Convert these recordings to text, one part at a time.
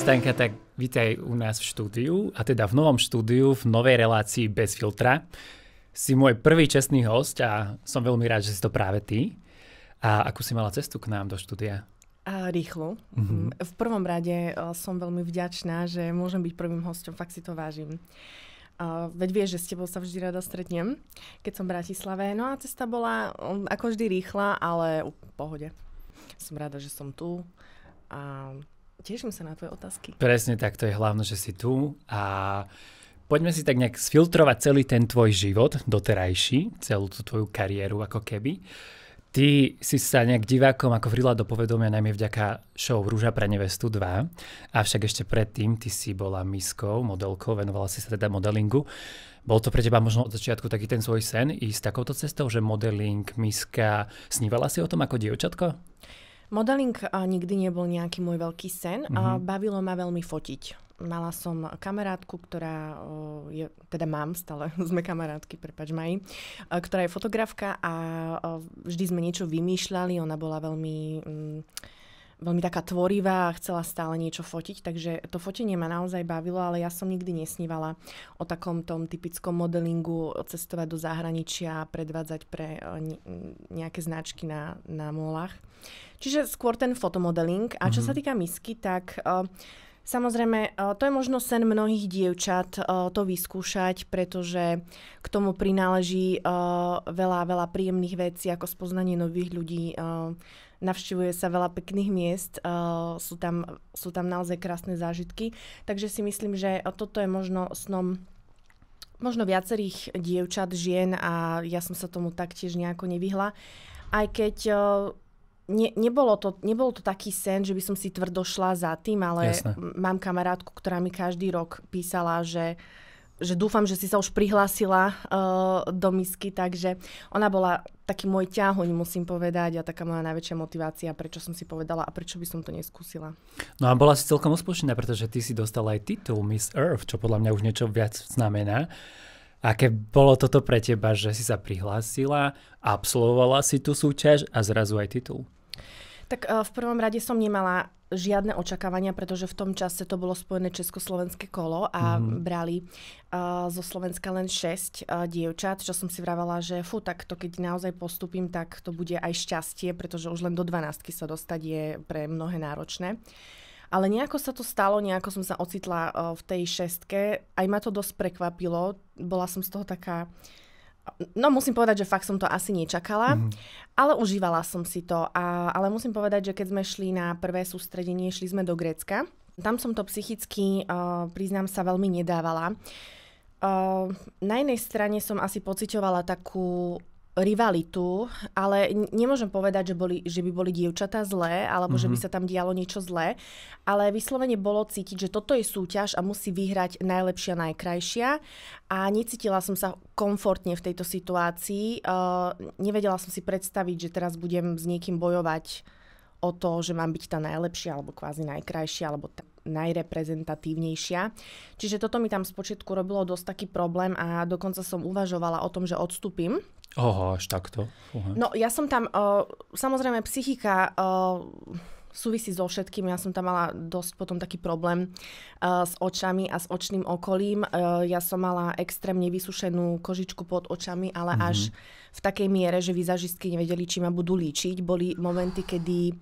Stanka, tak vítaj u nás v štúdiu, a teda v novom štúdiu, v novej relácii Bez filtra. Si môj prvý čestný host a som veľmi rád, že si to práve ty. A ako si mala cestu k nám do štúdia? Rýchlo. V prvom rade som veľmi vďačná, že môžem byť prvým hostom, fakt si to vážim. Veď vieš, že s tebou sa vždy rada stretnem, keď som v Bratislave. No a cesta bola ako vždy rýchla, ale v pohode. Som rada, že som tu a teším sa na tvoje otázky. Presne tak, to je hlavné, že si tu a poďme si tak nejak sfiltrovať celý ten tvoj život doterajší, celú tú tvoju kariéru ako keby. Ty si sa nejak divákom ako vrila do povedomia najmä vďaka show Rúža pre nevestu 2, avšak ešte predtým ty si bola miskou, modelkou, venovala si sa teda modelingu. Bol to pre teba možno od začiatku taký ten svoj sen ísť takouto cestou, že modeling, miska, snívala si o tom ako dievčatko? Modeling nikdy nebol nejaký môj veľký sen. Bavilo ma veľmi fotiť. Mala som kamarátku, ktorá je, teda mám stále, sme kamarátky, prepáč Maji, ktorá je fotografka a vždy sme niečo vymýšľali. Ona bola veľmi taká tvorivá a chcela stále niečo fotiť, takže to fotenie ma naozaj bavilo, ale ja som nikdy nesnívala o takom tom typickom modelingu, cestovať do zahraničia, predvádzať pre nejaké značky na molách. Čiže skôr ten fotomodeling. A čo sa týka misky, tak samozrejme, to je možno sen mnohých dievčat to vyskúšať, pretože k tomu prináleží veľa príjemných vecí, ako spoznanie nových ľudí, navštevuje sa veľa pekných miest, sú tam naozaj krásne zážitky. Takže si myslím, že toto je možno snom viacerých dievčat, žien a ja som sa tomu taktiež nejako nevyhla. Aj keď nebol to taký sen, že by som si tvrdo šla za tým, ale mám kamarátku, ktorá mi každý rok písala, že dúfam, že si sa už prihlásila do misky, takže ona bola taký môj ťahoň, musím povedať, a taká moja najväčšia motivácia, prečo som si povedala a prečo by som to neskúsila. No a bola si celkom úspešná, pretože ty si dostala aj titul Miss Earth, čo podľa mňa už niečo viac znamená. Aké bolo toto pre teba, že si sa prihlásila, absolvovala si tú súťaž a zrazu aj titul? Tak v prvom rade som nemala žiadne očakávania, pretože v tom čase to bolo spojené československé kolo a brali zo Slovenska len 6 dievčat, čo som si vravala, že tak to keď naozaj postupím, tak to bude aj šťastie, pretože už len do 12 sa dostať je pre mnohé náročné. Ale nejako sa to stalo, nejako som sa ocitla v tej 6. Aj ma to dosť prekvapilo. Bola som z toho taká... No musím povedať, že fakt som to asi nečakala, ale užívala som si to. Ale musím povedať, že keď sme šli na prvé sústredenie, šli sme do Grécka. Tam som to psychicky, priznám sa, veľmi nedávala. Na jednej strane som asi pociťovala takú rivalitu, ale nemôžem povedať, že by boli dievčatá zlé, alebo že by sa tam dialo niečo zlé, ale vyslovene bolo cítiť, že toto je súťaž a musí vyhrať najlepšia, najkrajšia a necítila som sa komfortne v tejto situácii. Nevedela som si predstaviť, že teraz budem s niekým bojovať o to, že mám byť tá najlepšia, alebo kvázi najkrajšia, alebo najreprezentatívnejšia. Čiže toto mi tam spočiatku robilo dosť taký problém a dokonca som uvažovala o tom, že odstúpim. Oho, až takto. No ja som tam, samozrejme psychika súvisí so všetkým. Ja som tam mala dosť potom taký problém s očami a s očným okolím. Ja som mala extrémne vysušenú kožičku pod očami, ale až v takej miere, že vizažistky nevedeli, či ma budú líčiť. Boli momenty, kedy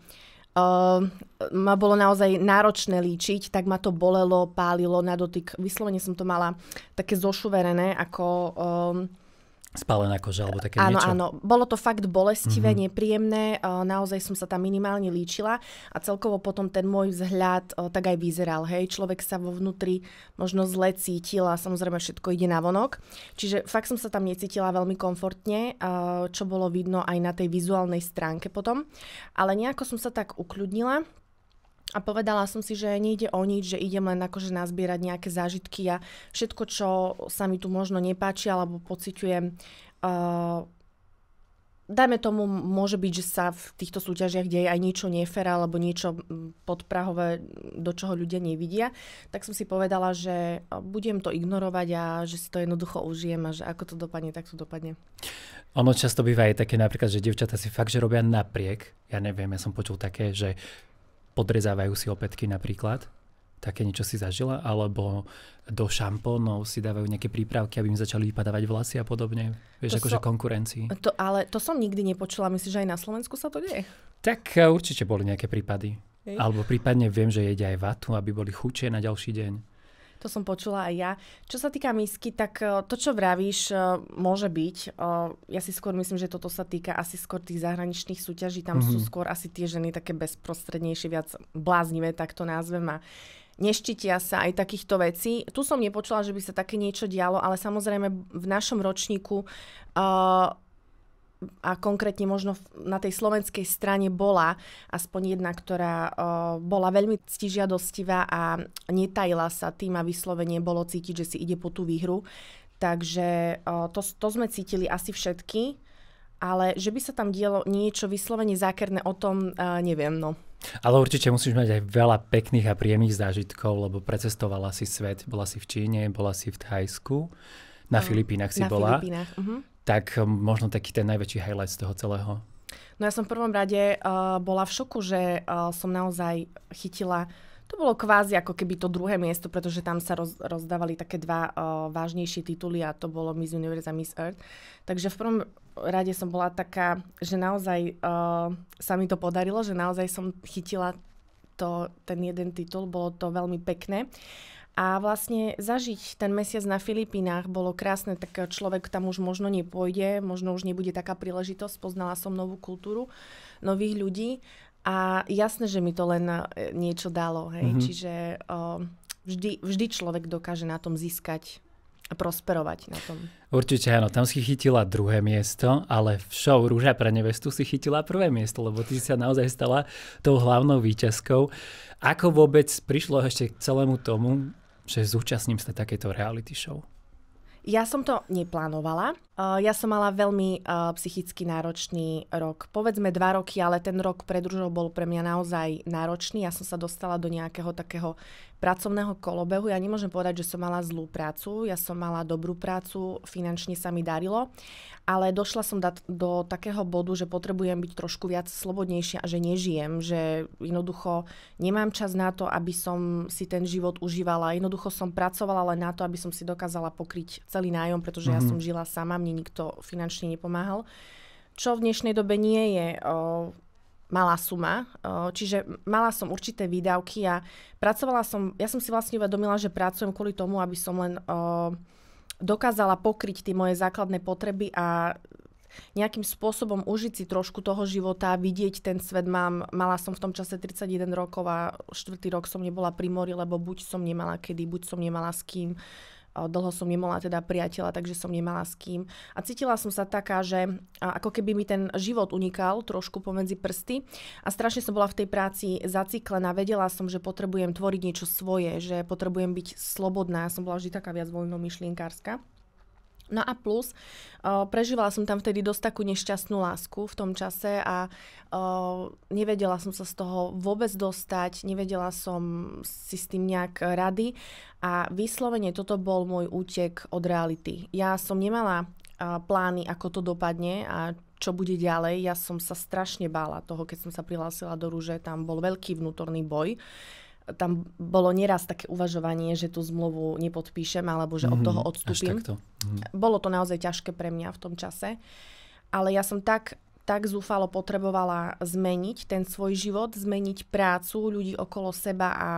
ma bolo naozaj náročné líčiť, tak ma to bolelo, pálilo na dotyk. Vyslovene som to mala také zošuverené, ako... Spálená koža, alebo také niečo? Áno. Bolo to fakt bolestivé, nepríjemné. Naozaj som sa tam minimálne líčila a celkovo potom ten môj vzhľad tak aj vyzeral. Hej, človek sa vo vnútri možno zle cítil a samozrejme všetko ide navonok. Čiže fakt som sa tam necítila veľmi komfortne, čo bolo vidno aj na tej vizuálnej stránke potom. Ale nejako som sa tak ukľudnila. A povedala som si, že nejde o nič, že idem len akože nazbierať nejaké zážitky a všetko, čo sa mi tu možno nepáči alebo pociťujem, dajme tomu, môže byť, že sa v týchto súťažiach deje aj niečo nefér alebo niečo podprahové, do čoho ľudia nevidia, tak som si povedala, že budem to ignorovať a že si to jednoducho užijem a že ako to dopadne, tak to dopadne. Ono často býva aj také napríklad, že dievčatá si fakt, že robia napriek. Ja neviem, ja som počul také, že podrezávajú si opätky napríklad. Také niečo si zažila? Alebo do šampónov si dávajú nejaké prípravky, aby im začali vypadávať vlasy a podobne? Vieš, akože konkurencii. Ale to som nikdy nepočula. Myslíš, že aj na Slovensku sa to deje? Tak určite boli nejaké prípady. Hej. Alebo prípadne viem, že jedia aj vatu, aby boli chudšie na ďalší deň. To som počula aj ja. Čo sa týka misky, tak to, čo vravíš, môže byť. Ja si skôr myslím, že toto sa týka asi skôr tých zahraničných súťaží. Tam sú skôr asi tie ženy také bezprostrednejšie, viac bláznivé, tak to názvem, a neštítia sa aj takýchto vecí. Tu som nepočula, že by sa také niečo dialo, ale samozrejme v našom ročníku a konkrétne možno na tej slovenskej strane bola aspoň jedna, ktorá bola veľmi ctižiadostivá a netajila sa tým a vyslovene bolo cítiť, že si ide po tú výhru. Takže to sme cítili asi všetky, ale že by sa tam dielo niečo vyslovene zákerné, o tom neviem. No. Ale určite musíš mať aj veľa pekných a príjemných zážitkov, lebo precestovala si svet, bola si v Číne, bola si v Thajsku, na Filipínach si bola. Na Filipínach, Tak možno taký ten najväčší highlight z toho celého. No ja som v prvom rade bola v šoku, že som naozaj chytila, to bolo kvázi ako keby to druhé miesto, pretože tam sa rozdávali také dva vážnejšie tituly a to bolo Miss Universe a Miss Earth. Takže v prvom rade som bola taká, že naozaj sa mi to podarilo, že naozaj som chytila ten jeden titul, bolo to veľmi pekné. A vlastne zažiť ten mesiac na Filipínach bolo krásne, tak človek tam už možno nepôjde, možno už nebude taká príležitosť, poznala som novú kultúru, nových ľudí a jasné, že mi to len niečo dalo, hej. Čiže vždy človek dokáže na tom získať a prosperovať na tom. Určite áno, tam si chytila druhé miesto, ale v show Rúža pre nevestu si chytila prvé miesto, lebo ty si sa naozaj stala tou hlavnou víťazkou. Ako vôbec prišlo ešte k celému tomu, že zúčastním sa takéto reality show? Ja som to neplánovala. Ja som mala veľmi psychicky náročný rok. Povedzme 2 roky, ale ten rok pred Ružou bol pre mňa naozaj náročný. Ja som sa dostala do nejakého takého pracovného kolobehu. Ja nemôžem povedať, že som mala zlú prácu. Ja som mala dobrú prácu, finančne sa mi darilo. Ale došla som do takého bodu, že potrebujem byť trošku viac slobodnejšia a že nežijem. Že jednoducho nemám čas na to, aby som si ten život užívala. Jednoducho som pracovala len na to, aby som si dokázala pokryť celý nájom, pretože ja som žila sama, mne nikto finančne nepomáhal. Čo v dnešnej dobe nie je malá suma, čiže mala som určité výdavky a ja som si vlastne uvedomila, že pracujem kvôli tomu, aby som len dokázala pokryť tie moje základné potreby a nejakým spôsobom užiť si trošku toho života, vidieť ten svet. Mala som v tom čase 31 rokov a 4. rok som nebola pri mori, lebo buď som nemala kedy, buď som nemala s kým. Dlho som nemala teda priateľa, takže som nemala s kým. A cítila som sa taká, že ako keby mi ten život unikal trošku pomedzi prsty. A strašne som bola v tej práci zaciklená. Vedela som, že potrebujem tvoriť niečo svoje, že potrebujem byť slobodná. Ja som bola vždy taká viac voľnomyšlienkárska. No a plus, prežívala som tam vtedy dosť takú nešťastnú lásku v tom čase a nevedela som sa z toho vôbec dostať, nevedela som si s tým nejak rady a vyslovene toto bol môj útek od reality. Ja som nemala plány, ako to dopadne a čo bude ďalej. Ja som sa strašne bála toho, keď som sa prihlásila do Rúže, tam bol veľký vnútorný boj. Tam bolo nieraz také uvažovanie, že tú zmluvu nepodpíšem alebo že od toho odstúpim. Bolo to naozaj ťažké pre mňa v tom čase. Ale ja som tak zúfalo potrebovala zmeniť ten svoj život, zmeniť prácu ľudí okolo seba a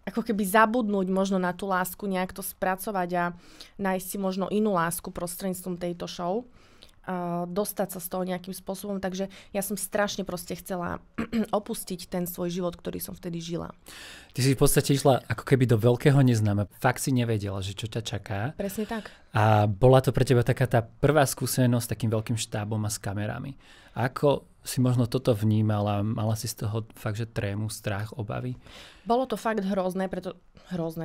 ako keby zabudnúť možno na tú lásku, nejak to spracovať a nájsť si možno inú lásku prostredníctvom tejto show. Dostať sa z toho nejakým spôsobom, takže ja som strašne proste chcela opustiť ten svoj život, ktorý som vtedy žila. Ty si v podstate išla ako keby do veľkého neznáma. Fakt si nevedela, že čo ťa čaká. Presne tak. A bola to pre teba taká tá prvá skúsenosť s takým veľkým štábom a s kamerami. Ako si možno toto vnímala? Mala si z toho fakt, že trému, strach, obavy? Bolo to fakt hrozné,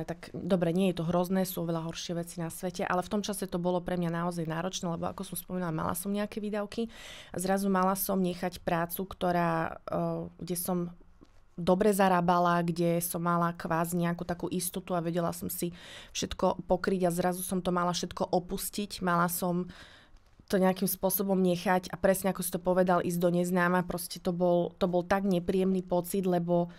tak dobre, nie je to hrozné, sú veľa horšie veci na svete, ale v tom čase to bolo pre mňa naozaj náročné, lebo ako som spomínala, mala som nejaké výdavky a zrazu mala som nechať prácu, kde som dobre zarábala, kde som mala kvázi nejakú takú istotu a vedela som si všetko pokryť a zrazu som to mala všetko opustiť, mala som to nejakým spôsobom nechať a presne ako si to povedal, ísť do neznáma, proste to bol tak nepríjemný pocit, lebo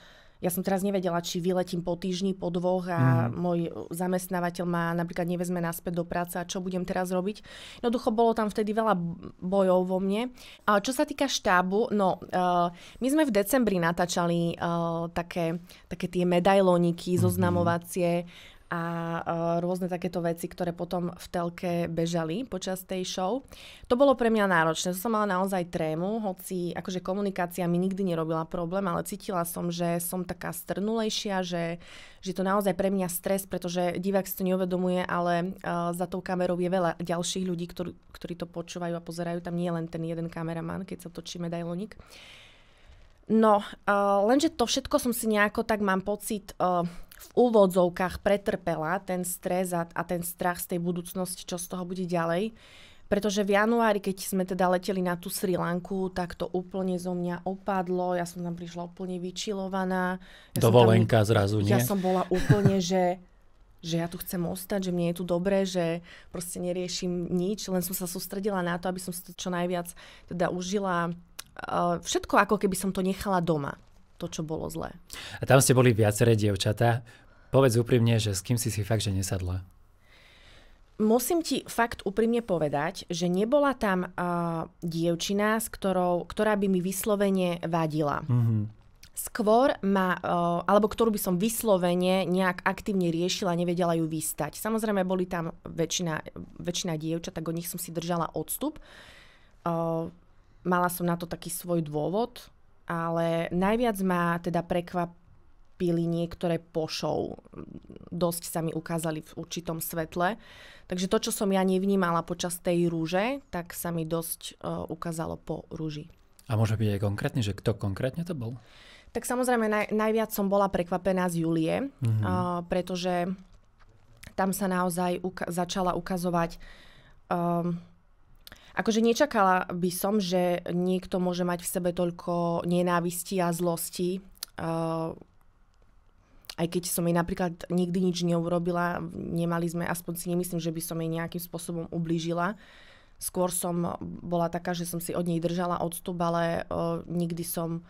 Ja som teraz nevedela, či vyletím po týždni, po 2 a môj zamestnávateľ ma napríklad nevezme naspäť do práce a čo budem teraz robiť. Jednoducho bolo tam vtedy veľa bojov vo mne. A čo sa týka štábu, my sme v decembri natáčali také tie medailóniky, zoznamovacie a rôzne takéto veci, ktoré potom v telke bežali počas tej show. To bolo pre mňa náročné. To som mala naozaj trému, hoci akože komunikácia mi nikdy nerobila problém, ale cítila som, že som taká strnulejšia, že to naozaj pre mňa stres, pretože divák si to neuvedomuje, ale za tou kamerou je veľa ďalších ľudí, ktorí to počúvajú a pozerajú. Tam nie je len ten jeden kameraman, keď sa točí medailónik. No, lenže to všetko som si nejako, tak mám pocit, v úvodzovkách pretrpela, ten stres a ten strach z tej budúcnosti, čo z toho bude ďalej. Pretože v januári, keď sme teda leteli na tú Sri Lanku, tak to úplne zo mňa opadlo. Ja som tam prišla úplne vyčilovaná. Dovolenka zrazu, nie? Ja som bola úplne, že ja tu chcem ostať, že mne je tu dobre, že proste neriešim nič. Len som sa sústredila na to, aby som si to čo najviac teda užila. Všetko ako keby som to nechala doma. To, čo bolo zlé. A tam ste boli viaceré dievčatá. Povedz úprimne, že s kým si fakt, že nesadla? Musím ti fakt úprimne povedať, že nebola tam dievčina, ktorá by mi vyslovene vadila. Skôr alebo ktorú by som vyslovene nejak aktívne riešila, nevedela ju vystať. Samozrejme, boli tam väčšina dievčat, tak od nich som si držala odstup. Mala som na to taký svoj dôvod, ale najviac ma teda prekvapili niektoré po show. Dosť sa mi ukázali v určitom svetle. Takže to, čo som ja nevnímala počas tej rúže, tak sa mi dosť ukázalo po rúži. A môže byť aj konkrétne, že kto konkrétne to bol? Tak samozrejme najviac som bola prekvapená z Julie, pretože tam sa naozaj začala ukazovať... Akože nečakala by som, že niekto môže mať v sebe toľko nenávisti a zlosti. Aj keď som jej napríklad nikdy nič neurobila, nemali sme, aspoň si nemyslím, že by som jej nejakým spôsobom ublížila. Skôr som bola taká, že som si od nej držala odstup, ale nikdy som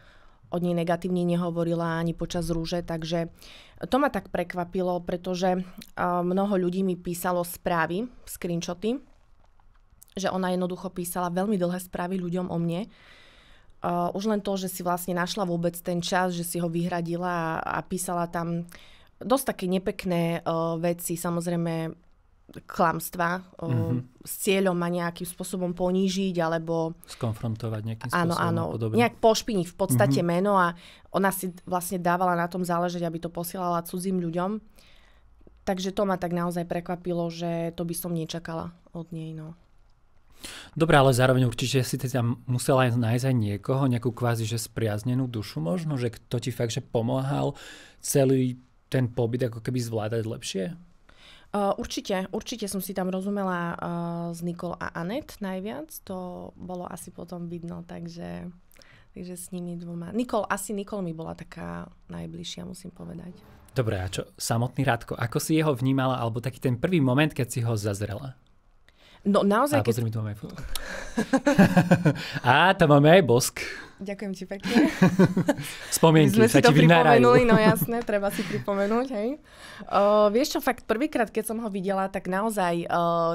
od nej negatívne nehovorila ani počas rúže. Takže to ma tak prekvapilo, pretože mnoho ľudí mi písalo správy, screenshoty, že ona jednoducho písala veľmi dlhé správy ľuďom o mne. Už len to, že si vlastne našla vôbec ten čas, že si ho vyhradila a písala tam dosť také nepekné veci, samozrejme klamstvá, s cieľom ma nejakým spôsobom ponížiť, alebo... Skonfrontovať nejakým spôsobom. Áno, nejak pošpiniť v podstate meno a ona si vlastne dávala na tom záležať, aby to posielala cudzím ľuďom. Takže to ma tak naozaj prekvapilo, že to by som nečakala od nej, no. Dobre, ale zároveň určite si tam musela nájsť aj niekoho, nejakú kvázi, že spriaznenú dušu možno, že kto ti fakt, že pomáhal celý ten pobyt ako keby zvládať lepšie? Určite som si tam rozumela s Nicole a Anet najviac, to bolo asi potom vidno, takže s nimi dvoma. Nicole mi bola taká najbližšia, musím povedať. Dobre, a čo samotný Radko, ako si jeho vnímala, alebo taký ten prvý moment, keď si ho zazrela? No naozaj... Pozri mi, tu máme aj fotku. Tam máme aj bosk. Ďakujem ti pekne. Spomienky sa ti vynárajú. No jasné, treba si pripomenúť, hej. Vieš čo, fakt prvýkrát, keď som ho videla, tak naozaj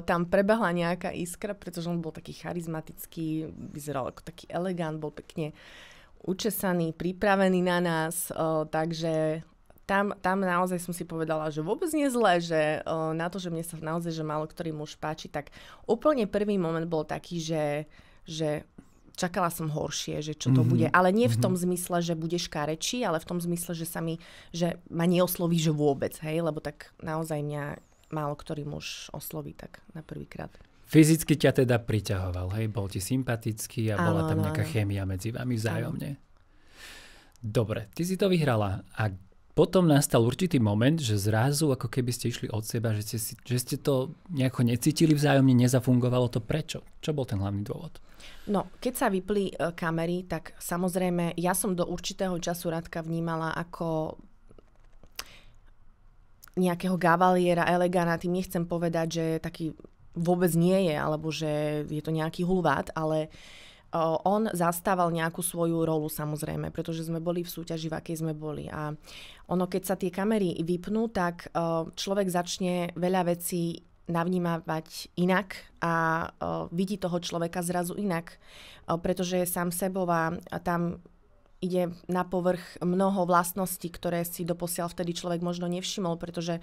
tam prebehla nejaká iskra, pretože on bol taký charizmatický, vyzeral ako taký elegant, bol pekne učesaný, pripravený na nás, takže... Tam naozaj som si povedala, že vôbec nie je zlé, že na to, že mne sa naozaj, že málo ktorý muž páči, tak úplne prvý moment bol taký, že čakala som horšie, že čo to bude. Ale nie v tom zmysle, že bude škarečí, ale v tom zmysle, že ma neosloví, že vôbec, hej, lebo tak naozaj mňa málo ktorý muž osloví tak na prvýkrát. Fyzicky ťa teda priťahoval, hej? Bol ti sympatický a bola tam nejaká chémia medzi vami vzájomne. Dobre, ty si to vyhrala a potom nastal určitý moment, že zrazu ako keby ste išli od seba, že ste to nejako necítili vzájomne, nezafungovalo to. Prečo? Čo bol ten hlavný dôvod? No, keď sa vypli kamery, tak samozrejme ja som do určitého času Radka vnímala ako nejakého gavaliera, elegana. Tým nechcem povedať, že taký vôbec nie je, alebo že je to nejaký hulvát, ale On zastával nejakú svoju rolu samozrejme, pretože sme boli v súťaži, v akej sme boli. A ono, keď sa tie kamery vypnú, tak človek začne veľa vecí navnímavať inak a vidí toho človeka zrazu inak, pretože je sám sebou a tam ide na povrch mnoho vlastností, ktoré si doposiaľ vtedy človek možno nevšimol, pretože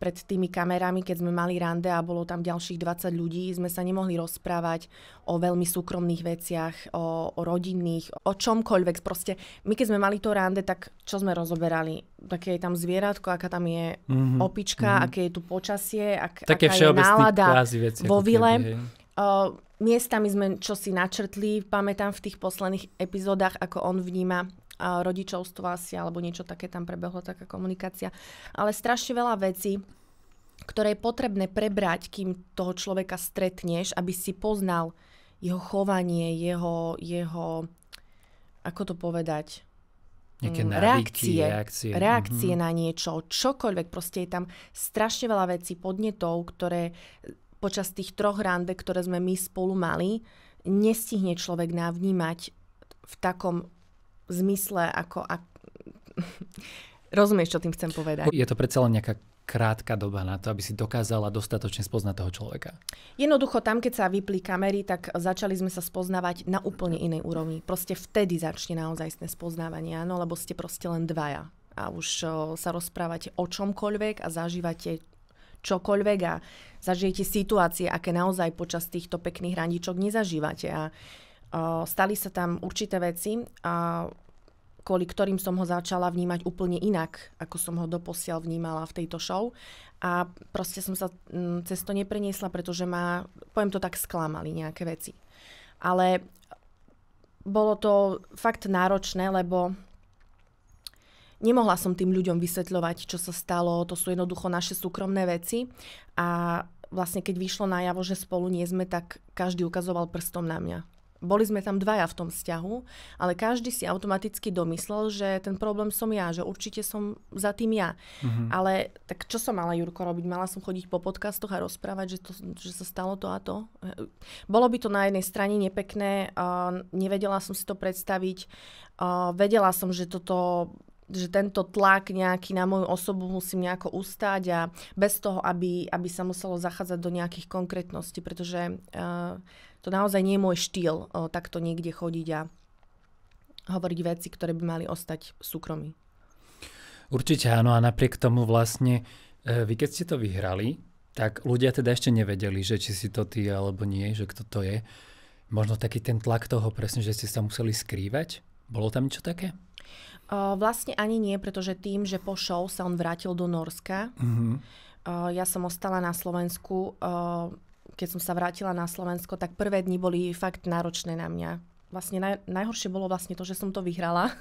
pred tými kamerami, keď sme mali rande a bolo tam ďalších 20 ľudí, sme sa nemohli rozprávať o veľmi súkromných veciach, o rodinných, o čomkoľvek. Proste my keď sme mali to rande, tak čo sme rozoberali? Také je tam zvieratko, aká tam je opička, aké je tu počasie, aká je nálada vo vile. Miestami sme čosi načrtli, pamätám v tých posledných epizódach, ako on vníma rodičovstvo asi, alebo niečo také tam prebehlo, taká komunikácia. Ale strašne veľa vecí, ktoré je potrebné prebrať, kým toho človeka stretneš, aby si poznal jeho chovanie, jeho ako to povedať, nejaké návyky, reakcie na niečo, čokoľvek. Proste je tam strašne veľa vecí, podnetov, ktoré počas tých 3 rande, ktoré sme my spolu mali, nestihne človek navnímať v takom zmysle, ako... Rozumieš, čo tým chcem povedať? Je to predsa len nejaká krátka doba na to, aby si dokázala dostatočne spoznať toho človeka. Jednoducho tam, keď sa vypli kamery, tak začali sme sa spoznávať na úplne inej úrovni. Proste vtedy začne naozajstné spoznávanie, áno, lebo ste proste len dvaja. A už sa rozprávate o čomkoľvek a zažívate čokoľvek a zažijete situácie, aké naozaj počas týchto pekných randičok nezažívate. A stali sa tam určité veci, kvôli ktorým som ho začala vnímať úplne inak, ako som ho doposiaľ vnímala v tejto show. A proste som sa cez to nepreniesla, pretože ma, poviem to tak, sklamali nejaké veci. Ale bolo to fakt náročné, lebo nemohla som tým ľuďom vysvetľovať, čo sa stalo, to sú jednoducho naše súkromné veci a vlastne keď vyšlo najavo, že spolu nie sme, tak každý ukazoval prstom na mňa. Boli sme tam dvaja v tom vzťahu, ale každý si automaticky domyslel, že ten problém som ja, že určite som za tým ja. Ale tak čo som mala, Jurko, robiť? Mala som chodiť po podcastoch a rozprávať, že sa stalo to a to? Bolo by to na jednej strane nepekné, nevedela som si to predstaviť, vedela som, že tento tlak nejaký na moju osobu musím nejako ustáť a bez toho, aby sa muselo zachádzať do nejakých konkrétností, pretože to naozaj nie je môj štýl takto niekde chodiť a hovoriť veci, ktoré by mali ostať v súkromí. Určite áno a napriek tomu vlastne vy keď ste to vyhrali, tak ľudia teda ešte nevedeli, že či si to ty alebo nie, že kto to je. Možno taký ten tlak toho presne, že ste sa museli skrývať? Bolo tam niečo také? Vlastne ani nie, pretože tým, že po show sa on vrátil do Nórska, ja som ostala na Slovensku, keď som sa vrátila na Slovensko, tak prvé dni boli fakt náročné na mňa. Vlastne najhoršie bolo vlastne to, že som to vyhrala.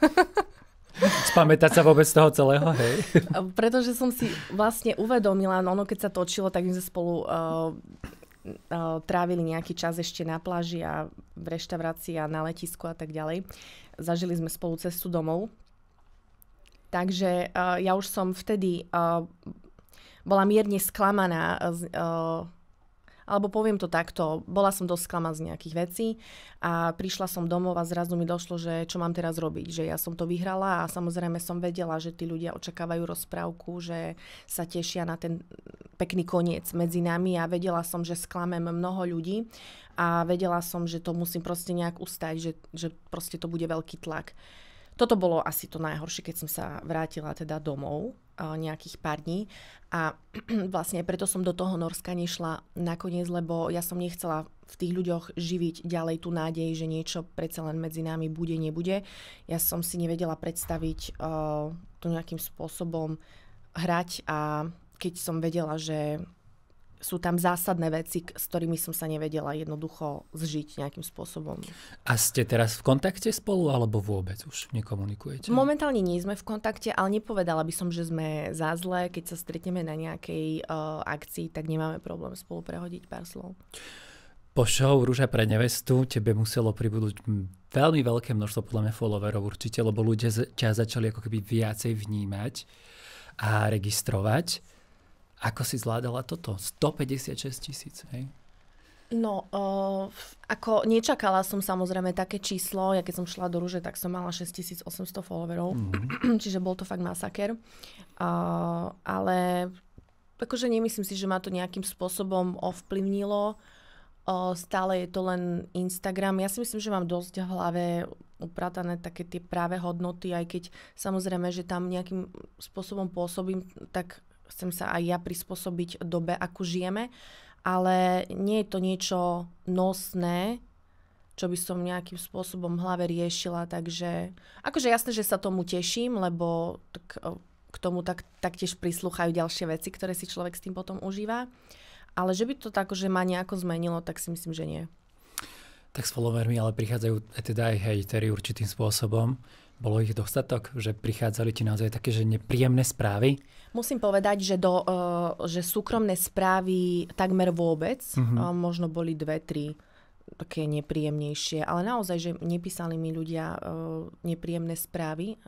Spamätať sa vôbec z toho celého, hej? Pretože som si vlastne uvedomila, ono keď sa točilo, tak my sme spolu trávili nejaký čas ešte na pláži a v reštaurácii a na letisku a tak ďalej. Zažili sme spolu cestu domov. Takže ja už som vtedy bola mierne sklamaná, alebo poviem to takto, bola som dosť sklamaná z nejakých vecí a prišla som domov a zrazu mi došlo, že čo mám teraz robiť, že ja som to vyhrala a samozrejme som vedela, že tí ľudia očakávajú rozprávku, že sa tešia na ten pekný koniec medzi nami a vedela som, že sklamem mnoho ľudí a vedela som, že to musím proste nejak ustať, že proste to bude veľký tlak. Toto bolo asi to najhoršie, keď som sa vrátila teda domov nejakých pár dní a vlastne preto som do toho Nórska nešla nakoniec, lebo ja som nechcela v tých ľuďoch živiť ďalej tú nádej, že niečo predsa len medzi nami bude, nebude. Ja som si nevedela predstaviť to nejakým spôsobom hrať a keď som vedela, že sú tam zásadné veci, s ktorými som sa nevedela jednoducho zžiť nejakým spôsobom. A ste teraz v kontakte spolu, alebo vôbec už nekomunikujete? Momentálne nie sme v kontakte, ale nepovedala by som, že sme za zlé. Keď sa stretneme na nejakej akcii, tak nemáme problém spolu prehodiť pár slov. Po show Rúža pre nevestu tebe muselo pribudnúť veľmi veľké množstvo podľa mňa followerov určite, lebo ľudia ťa začali ako keby viacej vnímať a registrovať. Ako si zvládala toto? 156 000, hej? No, ako nečakala som samozrejme také číslo. Ja keď som šla do Rúže, tak som mala 6800 followerov. Čiže bol to fakt masaker. Ale akože nemyslím si, že ma to nejakým spôsobom ovplyvnilo. Stále je to len Instagram. Ja si myslím, že mám dosť v hlave upratané také tie práve hodnoty, aj keď samozrejme, že tam nejakým spôsobom pôsobím, tak chcem sa aj ja prispôsobiť dobe, akú žijeme. Ale nie je to niečo nosné, čo by som nejakým spôsobom v hlave riešila, takže akože jasné, že sa tomu teším, lebo k tomu taktiež prislúchajú ďalšie veci, ktoré si človek s tým potom užíva, ale že by to tak, že ma nejako zmenilo, tak si myslím, že nie. Tak s followermi ale prichádzajú teda aj hejteri určitým spôsobom. Bolo ich dostatok, že prichádzali ti naozaj také, že nepríjemné správy? Musím povedať, že súkromné správy takmer vôbec, možno boli 2-3 také nepríjemnejšie, ale naozaj, že nepísali mi ľudia nepríjemné správy,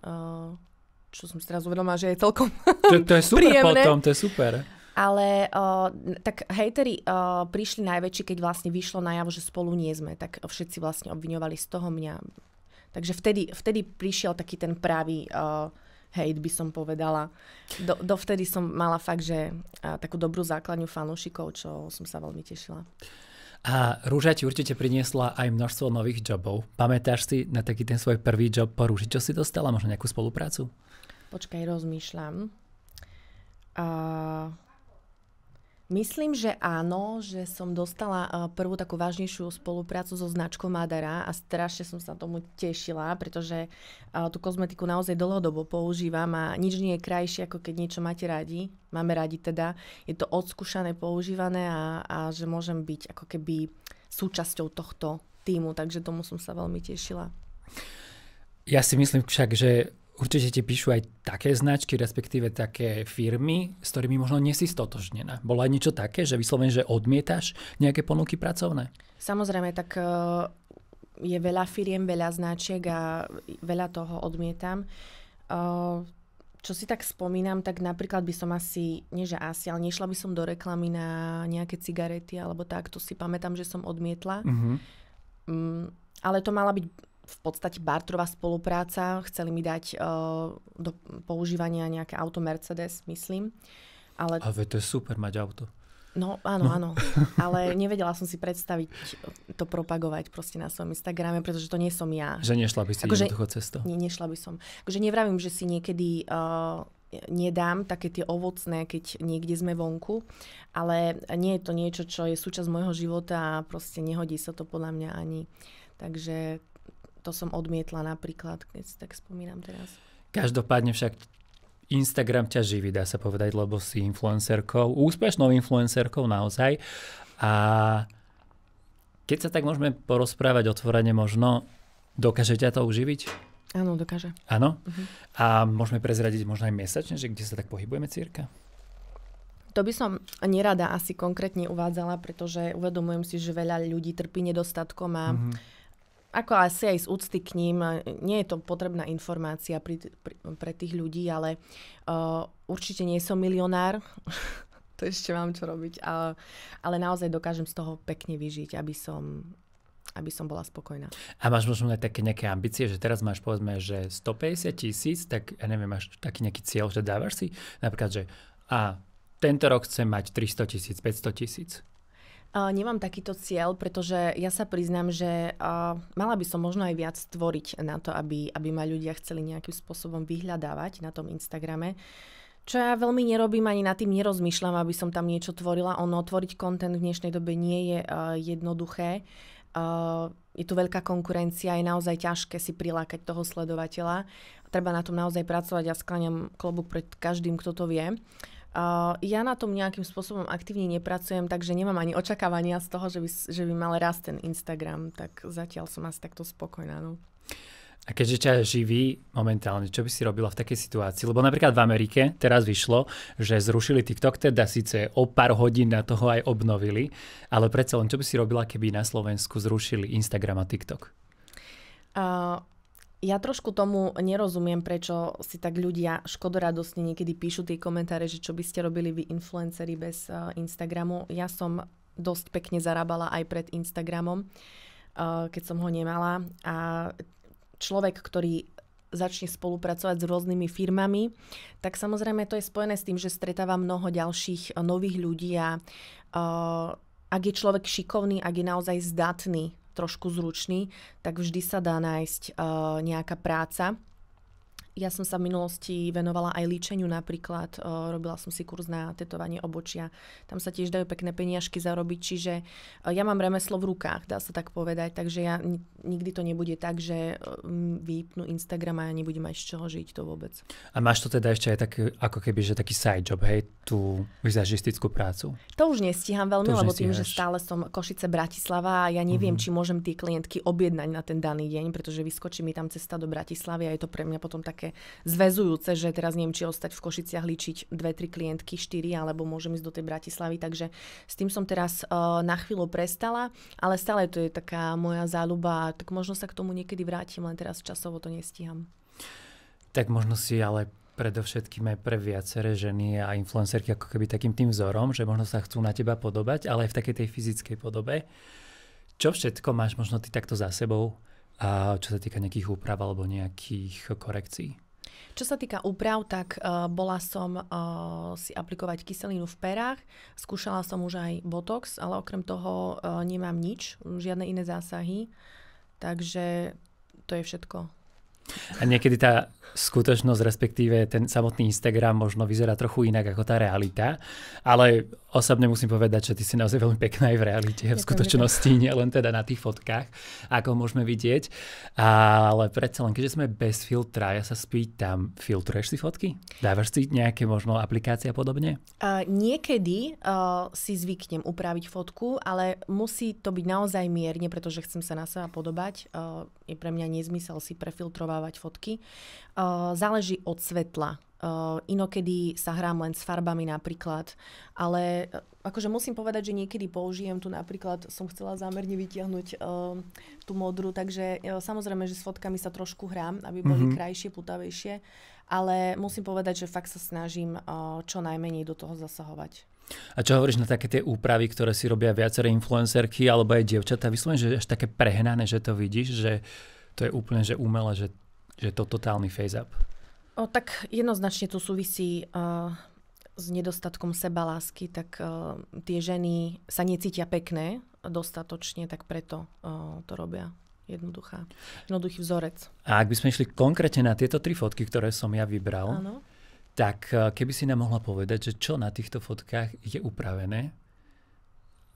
čo som si teraz uvedomila, že je celkom to je super príjemné. Potom, to je super. Ale tak hejteri prišli najväčší, keď vlastne vyšlo najavo, že spolu nie sme, tak všetci vlastne obviňovali z toho mňa. Takže vtedy prišiel taký ten pravý hejt, by som povedala. Dovtedy som mala fakt, že takú dobrú základňu fanúšikov, čo som sa veľmi tešila. A Rúža ti určite priniesla aj množstvo nových jobov. Pamätáš si na taký ten svoj prvý job po Rúži? Čo si dostala? Možno nejakú spoluprácu? Počkaj, rozmýšľam. Myslím, že áno, že som dostala prvú takú vážnejšiu spoluprácu so značkou Madara a strašne som sa tomu tešila, pretože tú kozmetiku naozaj dlhodobo používam a nič nie je krajšie, ako keď niečo máte radi. Máme radi teda. Je to odskúšané, používané a že môžem byť ako keby súčasťou tohto tímu, takže tomu som sa veľmi tešila. Ja si myslím však, že určite ti píšu aj také značky, respektíve také firmy, s ktorými možno nie si stotožnená. Bolo aj niečo také, že vyslovene, že odmietaš nejaké ponuky pracovné? Samozrejme, tak je veľa firiem, veľa značiek a veľa toho odmietam. Čo si tak spomínam, tak napríklad by som ale nešla by som do reklamy na nejaké cigarety alebo tak, to si pamätám, že som odmietla. Ale to mala byť v podstate barterová spolupráca. Chceli mi dať do používania nejaké auto Mercedes, myslím. Ale to je super mať auto. No, áno. Ale nevedela som si predstaviť to propagovať proste na svojom Instagrame, pretože to nie som ja. Že nešla by si jednoducho cestou? Nešla by som. Akože nevravím, že si niekedy nedám také tie ovocné, keď niekde sme vonku, ale nie je to niečo, čo je súčasť môjho života a proste nehodí sa to podľa mňa ani. Takže to som odmietla napríklad, keď si tak spomínam teraz. Každopádne však Instagram ťa živí, dá sa povedať, lebo si influencerkou, úspešnou influencerkou naozaj. A keď sa tak môžeme porozprávať otvorene, možno dokáže ťa to uživiť? Áno, dokáže. Áno? A môžeme prezradiť možno aj mesačne, že kde sa tak pohybujeme cirka? To by som nerada asi konkrétne uvádzala, pretože uvedomujem si, že veľa ľudí trpí nedostatkom a ako asi aj z úcty k ním, nie je to potrebná informácia pre tých ľudí, ale určite nie som milionár, to ešte mám čo robiť, ale naozaj dokážem z toho pekne vyžiť, aby som bola spokojná. A máš možno aj také nejaké ambície, že teraz máš povedzme, že 150 000, tak ja neviem, máš taký nejaký cieľ, že dávaš si napríklad, že tento rok chcem mať 300 000, 500 000. Nemám takýto cieľ, pretože ja sa priznám, že mala by som možno aj viac stvoriť na to, aby ma ľudia chceli nejakým spôsobom vyhľadávať na tom Instagrame. Čo ja veľmi nerobím, ani nad tým nerozmýšľam, aby som tam niečo tvorila. Tvoriť content v dnešnej dobe nie je jednoduché. Je tu veľká konkurencia, je naozaj ťažké si prilákať toho sledovateľa. Treba na tom naozaj pracovať a skláňam klobúk pred každým, kto to vie. Ja na tom nejakým spôsobom aktívne nepracujem, takže nemám ani očakávania z toho, že by mal rast ten Instagram, tak zatiaľ som asi takto spokojná. No. A keďže ťa živí momentálne, čo by si robila v takej situácii? Lebo napríklad v Amerike teraz vyšlo, že zrušili TikTok, teda síce o pár hodín na toho aj obnovili, ale predsa len čo by si robila, keby na Slovensku zrušili Instagram a TikTok? Ja trošku tomu nerozumiem, prečo si tak ľudia škodoradostne niekedy píšu tie komentáre, že čo by ste robili vy influenceri bez Instagramu. Ja som dosť pekne zarábala aj pred Instagramom, keď som ho nemala. A človek, ktorý začne spolupracovať s rôznymi firmami, tak samozrejme to je spojené s tým, že stretáva mnoho ďalších nových ľudí a ak je človek šikovný, ak je naozaj zdatný, trošku zručný, tak vždy sa dá nájsť nejaká práca. Ja som sa v minulosti venovala aj líčeniu napríklad. Robila som si kurz na tetovanie obočia. Tam sa tiež dajú pekné peniažky zarobiť. Čiže ja mám remeslo v rukách, dá sa tak povedať. Takže ja nikdy to nebude tak, že vypnú Instagram a ja nebudem mať z čoho žiť, to vôbec. A máš to teda ešte aj tak, ako keby, že taký side job, hej? Tú vizažistickú prácu? To už nestíham veľmi, lebo tým, že stále som Košice, Bratislava a ja neviem, či môžem tie klientky objednať na ten daný deň, pretože vyskočí mi tam cesta do Bratislavy a je to pre mňa potom také zväzujúce, že teraz neviem, či ostať v Košiciach líčiť 2-3 klientky, 4, alebo môžem ísť do tej Bratislavy, takže s tým som teraz na chvíľu prestala, ale stále to je taká moja záľuba, tak možno sa k tomu niekedy vrátim, len teraz časovo to nestíham. Tak možno si ale predovšetkým aj pre viaceré ženy a influencerky ako keby takým tým vzorom, že možno sa chcú na teba podobať, ale aj v takej tej fyzickej podobe. Čo všetko máš možno ty takto za sebou, a čo sa týka nejakých úprav alebo nejakých korekcií? Čo sa týka úprav, tak bola som si aplikovať kyselinu v perách, skúšala som už aj botox, ale okrem toho nemám nič, žiadne iné zásahy, takže to je všetko. A niekedy tá skutočnosť, respektíve ten samotný Instagram možno vyzerá trochu inak ako tá realita, ale osobne musím povedať, že ty si naozaj veľmi pekná aj v realite, v skutočnosti, nie len teda na tých fotkách, ako môžeme vidieť. Ale predsa len, keďže sme bez filtra, ja sa spýtam, filtruješ si fotky? Dávaš si nejaké možno aplikácie a podobne? Niekedy si zvyknem upraviť fotku, ale musí to byť naozaj mierne, pretože chcem sa na seba podobať. Je pre mňa nezmysel si prefiltrovávať fotky. Záleží od svetla. Inokedy sa hrám len s farbami napríklad, ale akože musím povedať, že niekedy použijem tu napríklad, som chcela zámerne vytiahnuť tú modrú, takže samozrejme, že s fotkami sa trošku hrám, aby boli krajšie, putavejšie, ale musím povedať, že fakt sa snažím čo najmenej do toho zasahovať. A čo hovoríš na také tie úpravy, ktoré si robia viaceré influencerky alebo aj dievčatá? Vyslovene, že až také prehnané, že to vidíš, že to je úplne že umelé, že je to totálny face-up? Tak jednoznačne to súvisí s nedostatkom sebalásky, tak tie ženy sa necítia pekné dostatočne, tak preto to robia. Jednoduchý vzorec. A ak by sme išli konkrétne na tieto 3 fotky, ktoré som ja vybral, áno, tak keby si nám mohla povedať, že čo na týchto fotkách je upravené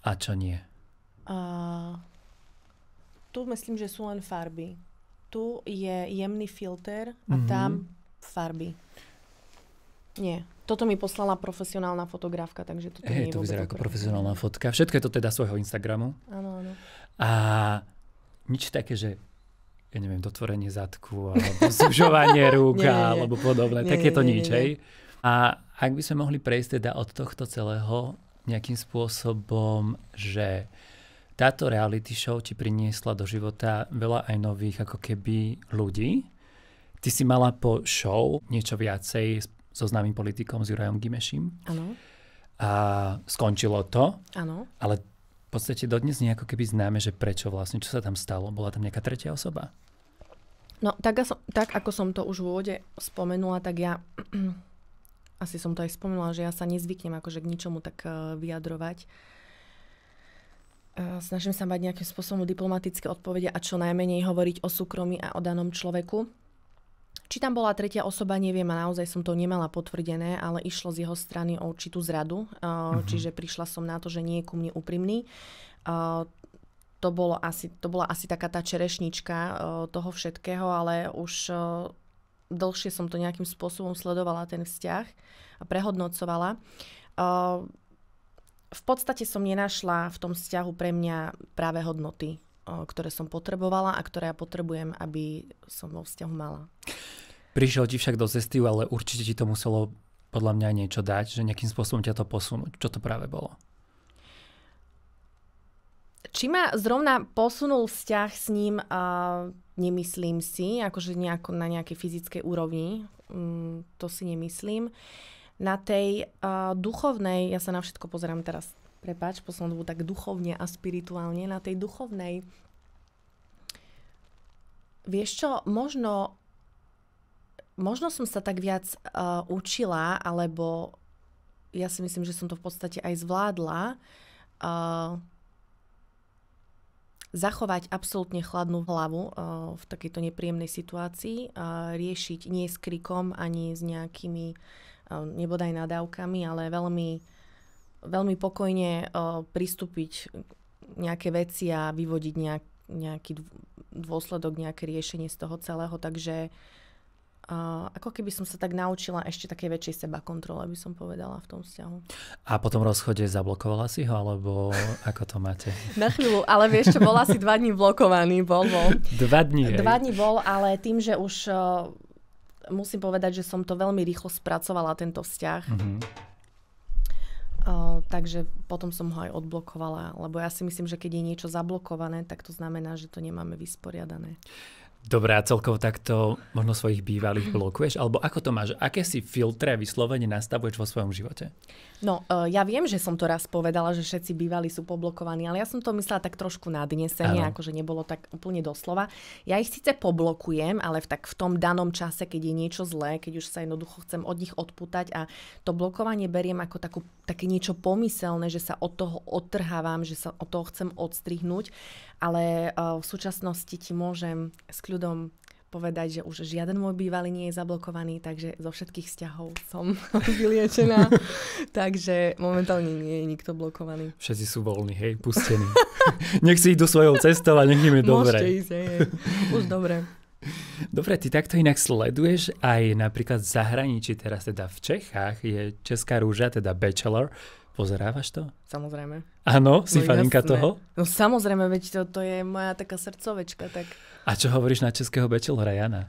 a čo nie? Tu myslím, že sú len farby. Tu je jemný filter a tam farby. Nie. Toto mi poslala profesionálna fotografka, takže toto nie je to vôbec vyzerá ako profesionálna fotka. Všetko je to teda svojho Instagramu. Áno, áno. A nič také, že ja neviem, dotvorenie zadku alebo zužovanie rúk alebo podobné. Takéto nič, hej? A ak by sme mohli prejsť teda od tohto celého nejakým spôsobom, že táto reality show ti priniesla do života veľa aj nových ako keby ľudí. Ty si mala po show niečo viacej so známym politikom, s Jurajom Gimešim. Áno. A skončilo to. Áno. Ale v podstate dodnes nie ako keby známe, že prečo vlastne, čo sa tam stalo. Bola tam nejaká tretia osoba? No, tak ako som to už v úvode spomenula, tak ja asi som to aj spomenula, že ja sa nezvyknem akože k ničomu tak vyjadrovať. Snažím sa mať nejakým spôsobom diplomatické odpovede a čo najmenej hovoriť o súkromí a o danom človeku. Či tam bola tretia osoba, neviem a naozaj som to nemala potvrdené, ale išlo z jeho strany o určitú zradu, čiže prišla som na to, že nie je ku mne úprimný. To bola asi taká tá čerešnička toho všetkého, ale už dlhšie som to nejakým spôsobom sledovala, ten vzťah a prehodnocovala. V podstate som nenašla v tom vzťahu pre mňa práve hodnoty, ktoré som potrebovala a ktoré ja potrebujem, aby som vo vzťahu mala. Prišiel ti však do cesty, ale určite ti to muselo podľa mňa niečo dať, že nejakým spôsobom ťa to posunúť. Čo to práve bolo? Či ma zrovna posunul vzťah s ním, nemyslím si, akože na nejakej fyzickej úrovni, to si nemyslím. Na tej duchovnej, ja sa na všetko pozerám teraz prepáč, poslednú dobu tak duchovne a spirituálne, na tej duchovnej. Vieš čo, možno som sa tak viac učila, alebo ja si myslím, že som to v podstate aj zvládla, zachovať absolútne chladnú hlavu v takejto nepríjemnej situácii, riešiť nie s krikom, ani s nejakými nebodaj nadávkami, ale veľmi, veľmi pokojne pristúpiť nejaké veci a vyvodiť nejaký dôsledok, nejaké riešenie z toho celého. Takže ako keby som sa tak naučila ešte také väčšej sebakontrole, by som povedala, v tom vzťahu. A po tom rozchode zablokovala si ho, alebo ako to máte? Na chvíľu, ale vieš čo, bol asi 2 dní blokovaný, bol. 2 dní, 2 dní bol, ale tým, že už musím povedať, že som to veľmi rýchlo spracovala, tento vzťah. Takže potom som ho aj odblokovala, lebo ja si myslím, že keď je niečo zablokované, tak to znamená, že to nemáme vysporiadané. Dobre, a celkovo takto možno svojich bývalých blokuješ? Alebo ako to máš? Aké si filtre vyslovene nastavuješ vo svojom živote? No, ja viem, že som to raz povedala, že všetci bývalí sú poblokovaní, ale ja som to myslela tak trošku nadnesene, akože nebolo tak úplne doslova. Ja ich síce poblokujem, ale v tom danom čase, keď je niečo zlé, keď už sa jednoducho chcem od nich odpútať, a to blokovanie beriem ako také niečo pomyselné, že sa od toho odtrhávam, že sa od toho chcem odstrihnúť, ale v súčasnosti ti môžem s kľudom povedať, že už žiaden môj bývalý nie je zablokovaný, takže zo všetkých vzťahov som vyliečená. Takže momentálne nie je nikto blokovaný. Všetci sú voľní, hej, pustení. Nech si idú svojou cestou a nech im je dobre. Môžete ísť, hej. Už dobre. Dobre, ty takto inak sleduješ aj napríklad v zahraničí, teraz teda v Čechách je Česká rúža, teda Bachelor. Pozerávaš to? Samozrejme. Áno? Si faninka toho? No samozrejme, veď to je moja taká srdcovečka. Tak. A čo hovoríš na českého Bachelora, Jana?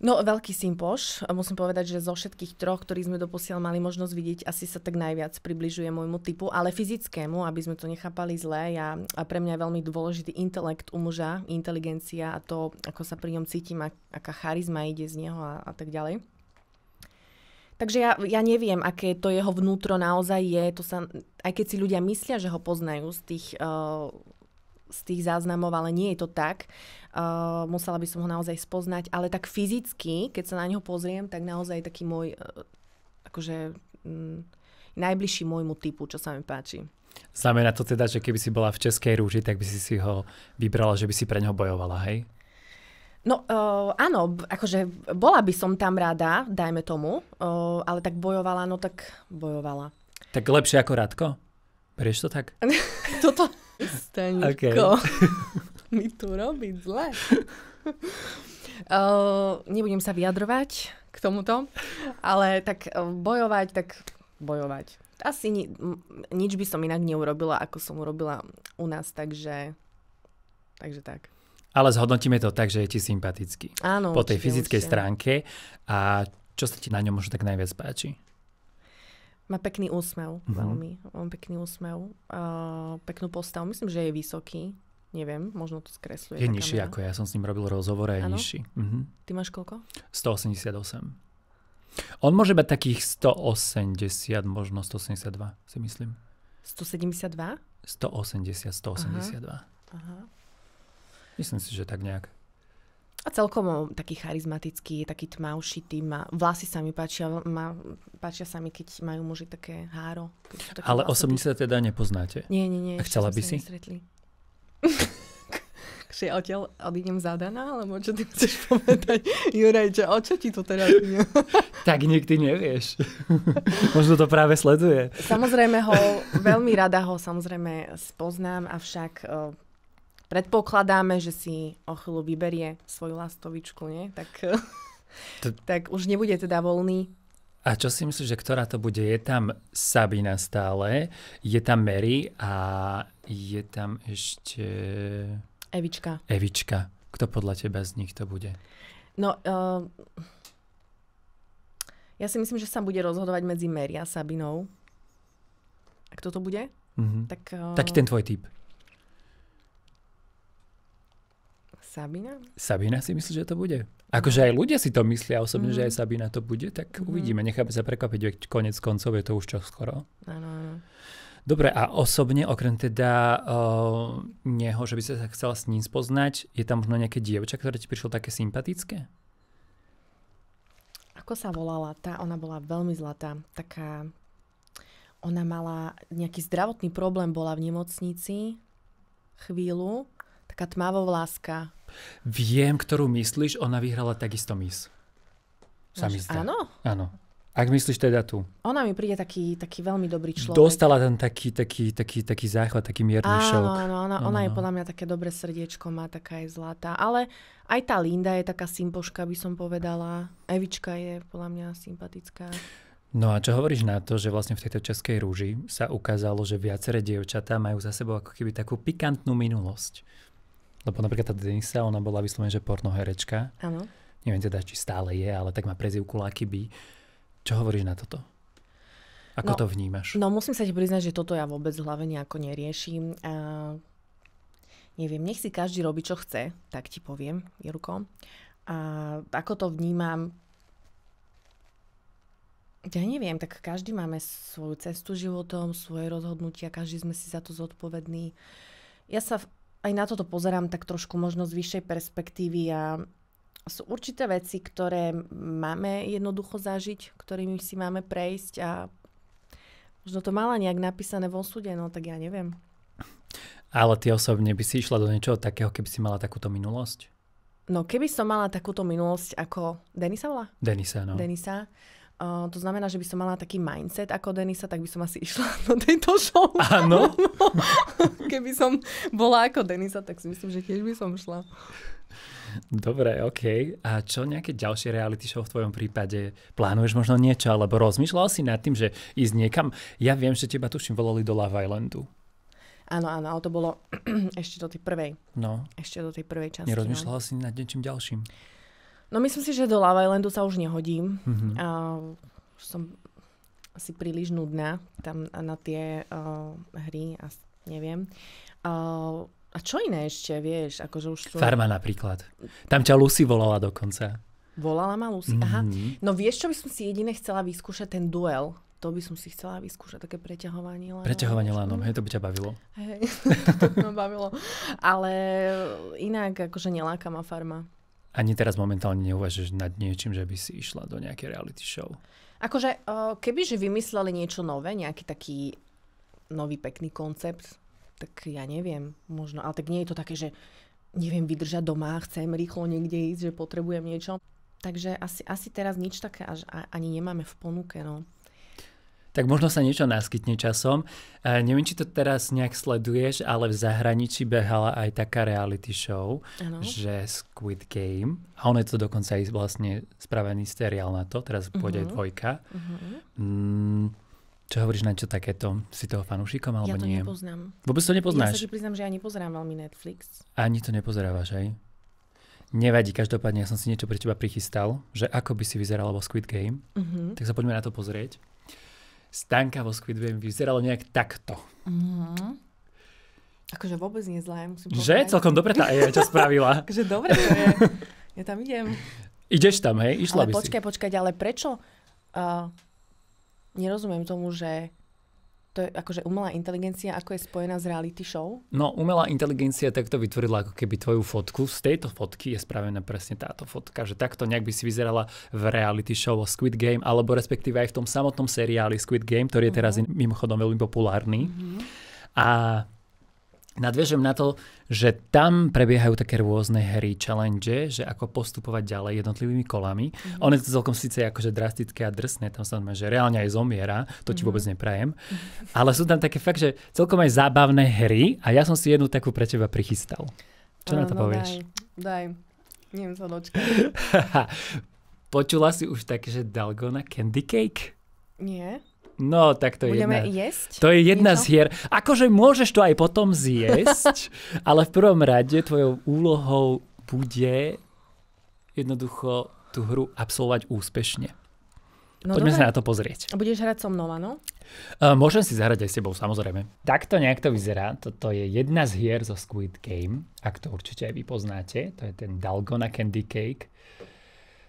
No, veľký sympoš. Musím povedať, že zo všetkých 3, ktorých sme doposiaľ mali možnosť vidieť, asi sa tak najviac približuje môjmu typu, ale fyzickému, aby sme to nechápali zle. A pre mňa je veľmi dôležitý intelekt u muža, inteligencia a to, ako sa pri ňom cítim, aká charizma ide z neho a tak ďalej. Takže ja neviem, aké to jeho vnútro naozaj je. To sa, aj keď si ľudia myslia, že ho poznajú z tých záznamov, ale nie je to tak. Musela by som ho naozaj spoznať. Ale tak fyzicky, keď sa na neho pozriem, tak naozaj taký môj, najbližší môjmu typu, čo sa mi páči. Znamená to teda, že keby si bola v Českej rúži, tak by si ho vybrala, že by si pre neho bojovala, hej? No áno, akože bola by som tam rada, dajme tomu, ale tak bojovala. Tak lepšie ako Radko? Berieš to tak? Toto Staníko mi tu robiť zle. Nebudem sa vyjadrovať k tomuto, ale tak bojovať. Asi nič by som inak neurobila, ako som urobila u nás, takže tak. Ale zhodnotíme to tak, že je ti sympatický. Áno, po tej fyzickej stránke. A čo sa ti na ňom možno tak najviac páči? Má pekný úsmev, veľmi. Mám pekný úsmev. Peknú postavu. Myslím, že je vysoký. Neviem, možno to skresľuje. Je nižší ako ja. Som s ním robil rozhovor a je nižší. Ty máš koľko? 188. On môže mať takých 180, možno 182, si myslím. 172? 182. Aha. Myslím si, že tak nejak. A celkom taký charizmatický, taký tmavšitý. Vlasy sa mi páčia sa mi, keď majú muži také háro. Ale osobne sa teda nepoznáte? Nie. A chcela by si? Takže ja odtiaľ odídem zadaná, alebo čo ty chceš povedať? Juraj, o čo ti to teraz? Tak nikdy nevieš. Možno to práve sleduje. Samozrejme veľmi rada ho spoznám, avšak predpokladáme, že si o chvíľu vyberie svoju lastovičku, nie? Tak už nebude teda voľný. A čo si myslíš, že ktorá to bude? Je tam Sabina stále, je tam Mary a je tam ešte... Evička. Kto podľa teba z nich to bude? No, ja si myslím, že sa bude rozhodovať medzi Mary a Sabinou. A kto to bude? Taký ten tvoj typ. Sabina si myslíš, že to bude? Akože aj ľudia si to myslia osobne, že aj Sabina to bude, tak uvidíme. Necháme sa prekvapiť, veď konec koncov je to už čo skoro. Áno. Dobre, a osobne, okrem teda neho, že by sa chcela s ním spoznať, je tam možno nejaké dievča, ktoré ti prišlo také sympatické? Ako sa volala tá? Ona bola veľmi zlatá. Taká... Ona mala nejaký zdravotný problém, bola v nemocnici chvíľu. Taká tmavovláska. Viem, ktorú myslíš, ona vyhrala takisto Miss. Sa mi zdá. Áno? Áno. Ak myslíš teda tú. Ona mi príde taký veľmi dobrý človek. Dostala tam taký záchvat, taký mierny šok. Áno, ona je podľa mňa také dobré srdiečko, má taká je zlatá. Ale aj tá Linda je taká simpoška, by som povedala. Evička je podľa mňa sympatická. No a čo hovoríš na to, že vlastne v tejto Českej rúži sa ukázalo, že viaceré dievčatá majú za sebou ako keby takú pikantnú minulosť. Lebo napríklad tá Denisa, ona bola vyslovene, že pornoherečka. Áno. Neviem teda, či stále je, ale tak má prezývku Lucky Bee. Čo hovoríš na toto? Ako to vnímaš? No musím sa ti priznať, že toto ja vôbec v hlave nejako neriešim. Neviem, nech si každý robí, čo chce, tak ti poviem, Jirko. Ako to vnímam, ja neviem, tak každý máme svoju cestu životom, svoje rozhodnutia, každý sme si za to zodpovední. Ja sa aj na toto pozerám tak trošku možno z vyššej perspektívy a sú určité veci, ktoré máme jednoducho zažiť, ktorými si máme prejsť a možno to mala nejak napísané vo súde, no tak ja neviem. Ale ty osobne by si išla do niečoho takého, keby si mala takúto minulosť? No keby som mala takúto minulosť ako Denisa volá? Denisa, no. Denisa. To znamená, že by som mala taký mindset ako Denisa, tak by som asi išla do tejto show. Áno? Keby som bola ako Denisa, tak si myslím, že tiež by som šla. Dobre, OK. A čo nejaké ďalšie reality show v tvojom prípade? Plánuješ možno niečo, alebo rozmýšľal si nad tým, že ísť niekam? Ja viem, že teba tuším volali do Love Islandu. Áno, ale to bolo ešte do tej prvej. No. Ešte do tej prvej časti. Nerozmýšľala si nad niečím ďalším? No myslím si, že do Love Islandu sa už nehodím. Som asi príliš nudná tam na tie hry a neviem. A čo iné ešte, vieš? Akože už sú... Farma napríklad. Tam ťa Lucy volala dokonca. Volala ma Lucy? Aha. No vieš, čo by som si jedine chcela vyskúšať? Ten duel. To by som si chcela vyskúšať. Také preťahovanie lanom. Preťahovanie lanom. Hej, to by ťa bavilo. Hej, to ma bavilo. Ale inak akože neláka ma farma. Ani teraz momentálne neuvažuješ nad niečím, že by si išla do nejakej reality show? Akože, kebyže vymysleli niečo nové, nejaký taký nový pekný koncept, tak ja neviem, možno, ale tak nie je to také, že neviem vydržať doma, chcem rýchlo niekde ísť, že potrebujem niečo. Takže asi teraz nič také až ani nemáme v ponuke, no. Tak možno sa niečo naskytne časom. Neviem, či to teraz nejak sleduješ, ale v zahraničí behala aj taká reality show, že Squid Game. A ono je to dokonca aj vlastne spravený seriál na to. Teraz pôjde aj dvojka. Čo hovoríš na čo takéto? Si toho fanúšikom alebo nie? Ja to nepoznám. Vôbec to nepoznáš? Ja sa ti priznám, že ja nepozerám veľmi Netflix. Ani to nepozerávaš, hej? Nevadí, každopádne ja som si niečo pre teba prichystal, že ako by si vyzerala vo Squid Game. Tak sa poďme na to pozrieť. Stanka vo Squid Game vyzeralo nejak takto. Akože vôbec nie zlé, musím povedať. Že? Celkom dobre tá AI čo spravila. Akože dobre to je. Ja tam idem. Ideš tam, hej? Išla ale by si. Počkaj, ale prečo? Nerozumiem tomu, že to je akože umelá inteligencia, ako je spojená s reality show? No, umelá inteligencia takto vytvorila ako keby tvoju fotku. Z tejto fotky je spravená presne táto fotka, že takto nejak by si vyzerala v reality show o Squid Game, alebo respektíve aj v tom samotnom seriáli Squid Game, ktorý je teraz mimochodom veľmi populárny. A nadviežem na to, že tam prebiehajú také rôzne hry, challenge, že ako postupovať ďalej jednotlivými kolami. Ono je to celkom síce akože drastické a drsné, tam sa že reálne aj zomiera, to ti vôbec neprajem. Ale sú tam také fakt, že celkom aj zábavné hry a ja som si jednu takú pre teba prichystal. Čo na to povieš? Daj. Neviem sa dočkať. Počula si už také, že Dalgona Candy Cake? Nie. No, tak to je Budeme jesť? To je jedna z hier. Akože môžeš to aj potom zjesť, ale v prvom rade tvojou úlohou bude jednoducho tú hru absolvovať úspešne. No poďme sa na to pozrieť. A budeš hrať so mnou, áno? Môžem si zahrať aj s tebou, samozrejme. Takto nejak to vyzerá. Toto je jedna z hier zo Squid Game, ak to určite aj vy poznáte. To je ten Dalgona Candy Cake.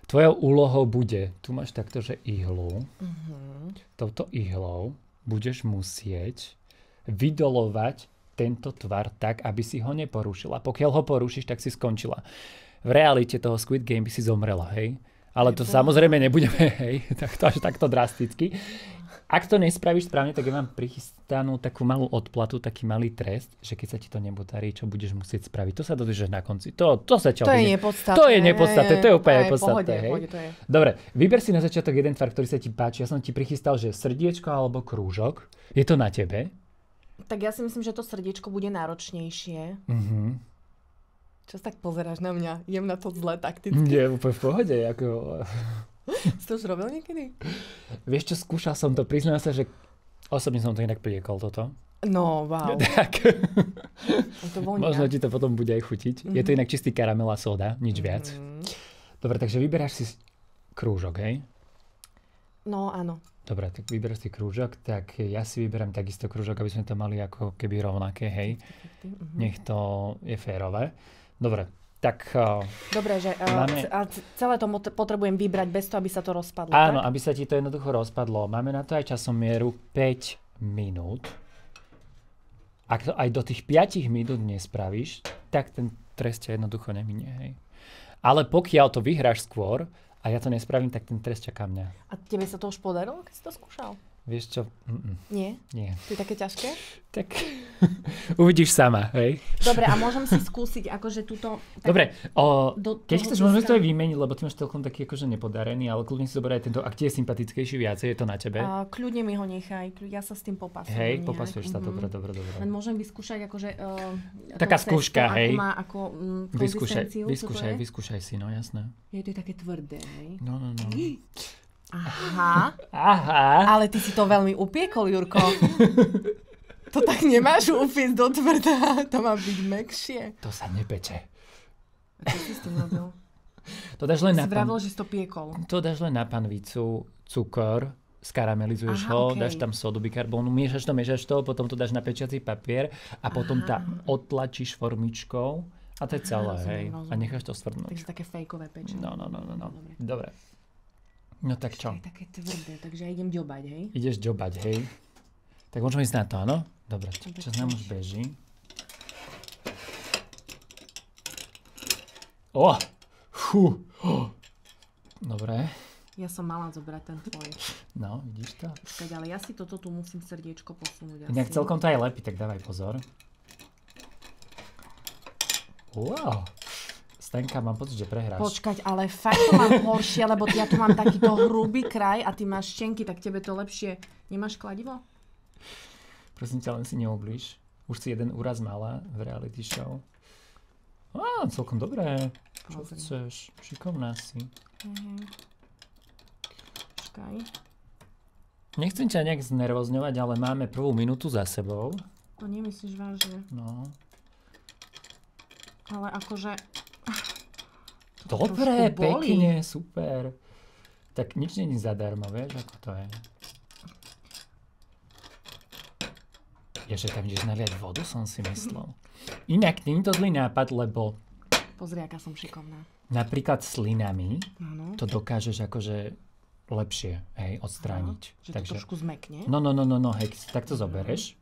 Tvojou úlohou bude, tu máš takto, že ihlu. Touto ihlou budeš musieť vydolovať tento tvar tak, aby si ho neporušila. Pokiaľ ho porušíš, tak si skončila. V realite toho Squid Game by si zomrela, hej? Ale to samozrejme nebudeme, hej, až takto drasticky. Ak to nespravíš správne, tak ja mám prichystanú takú malú odplatu, taký malý trest, že keď sa ti to nepodarí, čo budeš musieť spraviť. To sa dozvieš na konci. To sa ťa je nepodstatné. To je nepodstatné, to je úplne nepodstatné. Pohode, to je. Dobre, vyber si na začiatok jeden tvar, ktorý sa ti páči. Ja som ti prichystal, že srdiečko alebo krúžok. Je to na tebe? Tak ja si myslím, že to srdiečko bude náročnejšie. Čo sa tak pozeráš na mňa? Idem na to zle takticky. Nie, úplne v pohode. Ako... Si to už robil niekedy? Vieš čo, skúšal som to. Priznám sa, že osobne som to inak priekol toto. No, wow. Tak. To vonia. Možno ti to potom bude aj chutiť. Je to inak čistý karamel a soda, nič viac. Dobre, takže vyberáš si krúžok, hej? No, áno. Dobre, tak vyberáš si krúžok, tak ja si vyberám takisto krúžok, aby sme to mali ako keby rovnaké, hej? Nech to je férové. Dobre, tak... Dobre, že celé to potrebujem vybrať bez toho, aby sa to rozpadlo. Áno, tak? aby sa ti to jednoducho rozpadlo. Máme na to aj časomieru 5 minút. Ak to aj do tých 5 minút nespravíš, tak ten trest ťa jednoducho neminie, hej? Ale pokiaľ to vyhráš skôr a ja to nespravím, tak ten trest čaká mňa. A tebe sa to už podarilo, keď si to skúšal? Vieš čo? Nie? Nie. To je také ťažké? Tak uvidíš sama, hej? Dobre, a môžem si skúsiť akože túto... Dobre, keď chceš, môžeme to aj vymeniť, lebo ty máš celkom taký akože nepodarený, ale kľudne si zoberaj tento, ak ti je sympatickejší viacej, je to na tebe. Kľudne mi ho nechaj, ja sa s tým popasujem. Hej, popasuješ sa, dobre. Len môžem vyskúšať akože... Taká skúška, hej. Ako má konzistenciu. Vyskúšaj si, no jasné. Je to také tvrdé, hej? No. Aha. Ale ty si to veľmi upiekol, Jurko. To tak nemáš upiecť do tvrdá. To má byť mäkšie. To sa nepeče. A čo si s tým robil? To dáš len si vravil, že si to piekol. To dáš len na panvicu, cukor, skaramelizuješ ho, dáš tam sodu, bikarbónu, miešaš to, potom to dáš na pečiaci papier a potom odtlačíš formičkou a to je celé, hej. A necháš to stvrdnúť. Takže také fejkové pečenie. No. Dobre. No tak čo? To je také tvrdé, takže ja idem ďobať, hej? Ideš ďobať, hej? Tak môžeme ísť na to, áno? Dobre, čas nám už beží. Dobre. Ja som mala zobrať ten tvoj. No, vidíš to? Počkať, ale ja si toto tu musím srdiečko posunúť. Inak celkom to aj lepí, tak dávaj pozor. Wow. Stenka, mám pocit, že prehráš. Počkať, ale fakt to mám horšie, lebo ja tu mám takýto hrubý kraj a ty máš štenky, tak tebe to lepšie. Nemáš kladivo? Prosím ťa, len si neoblíž. Už si jeden úraz mala v reality show. Celkom dobré. Čo chceš? Šikovná si. Počkaj. Nechcem ťa nejak znervozňovať, ale máme prvú minútu za sebou. To nemyslíš vážne. No. Ale akože... Dobre, pekne, super. Tak nič není zadarmo, vieš, ako to je. Ježe, tam ideš naliať vodu, som si myslel. Inak, nie je to zlý nápad, lebo... Pozri, aká som šikovná. Napríklad slinami to dokážeš akože lepšie, hej, odstrániť. Že to trošku zmekne? No, hej, tak to zobereš.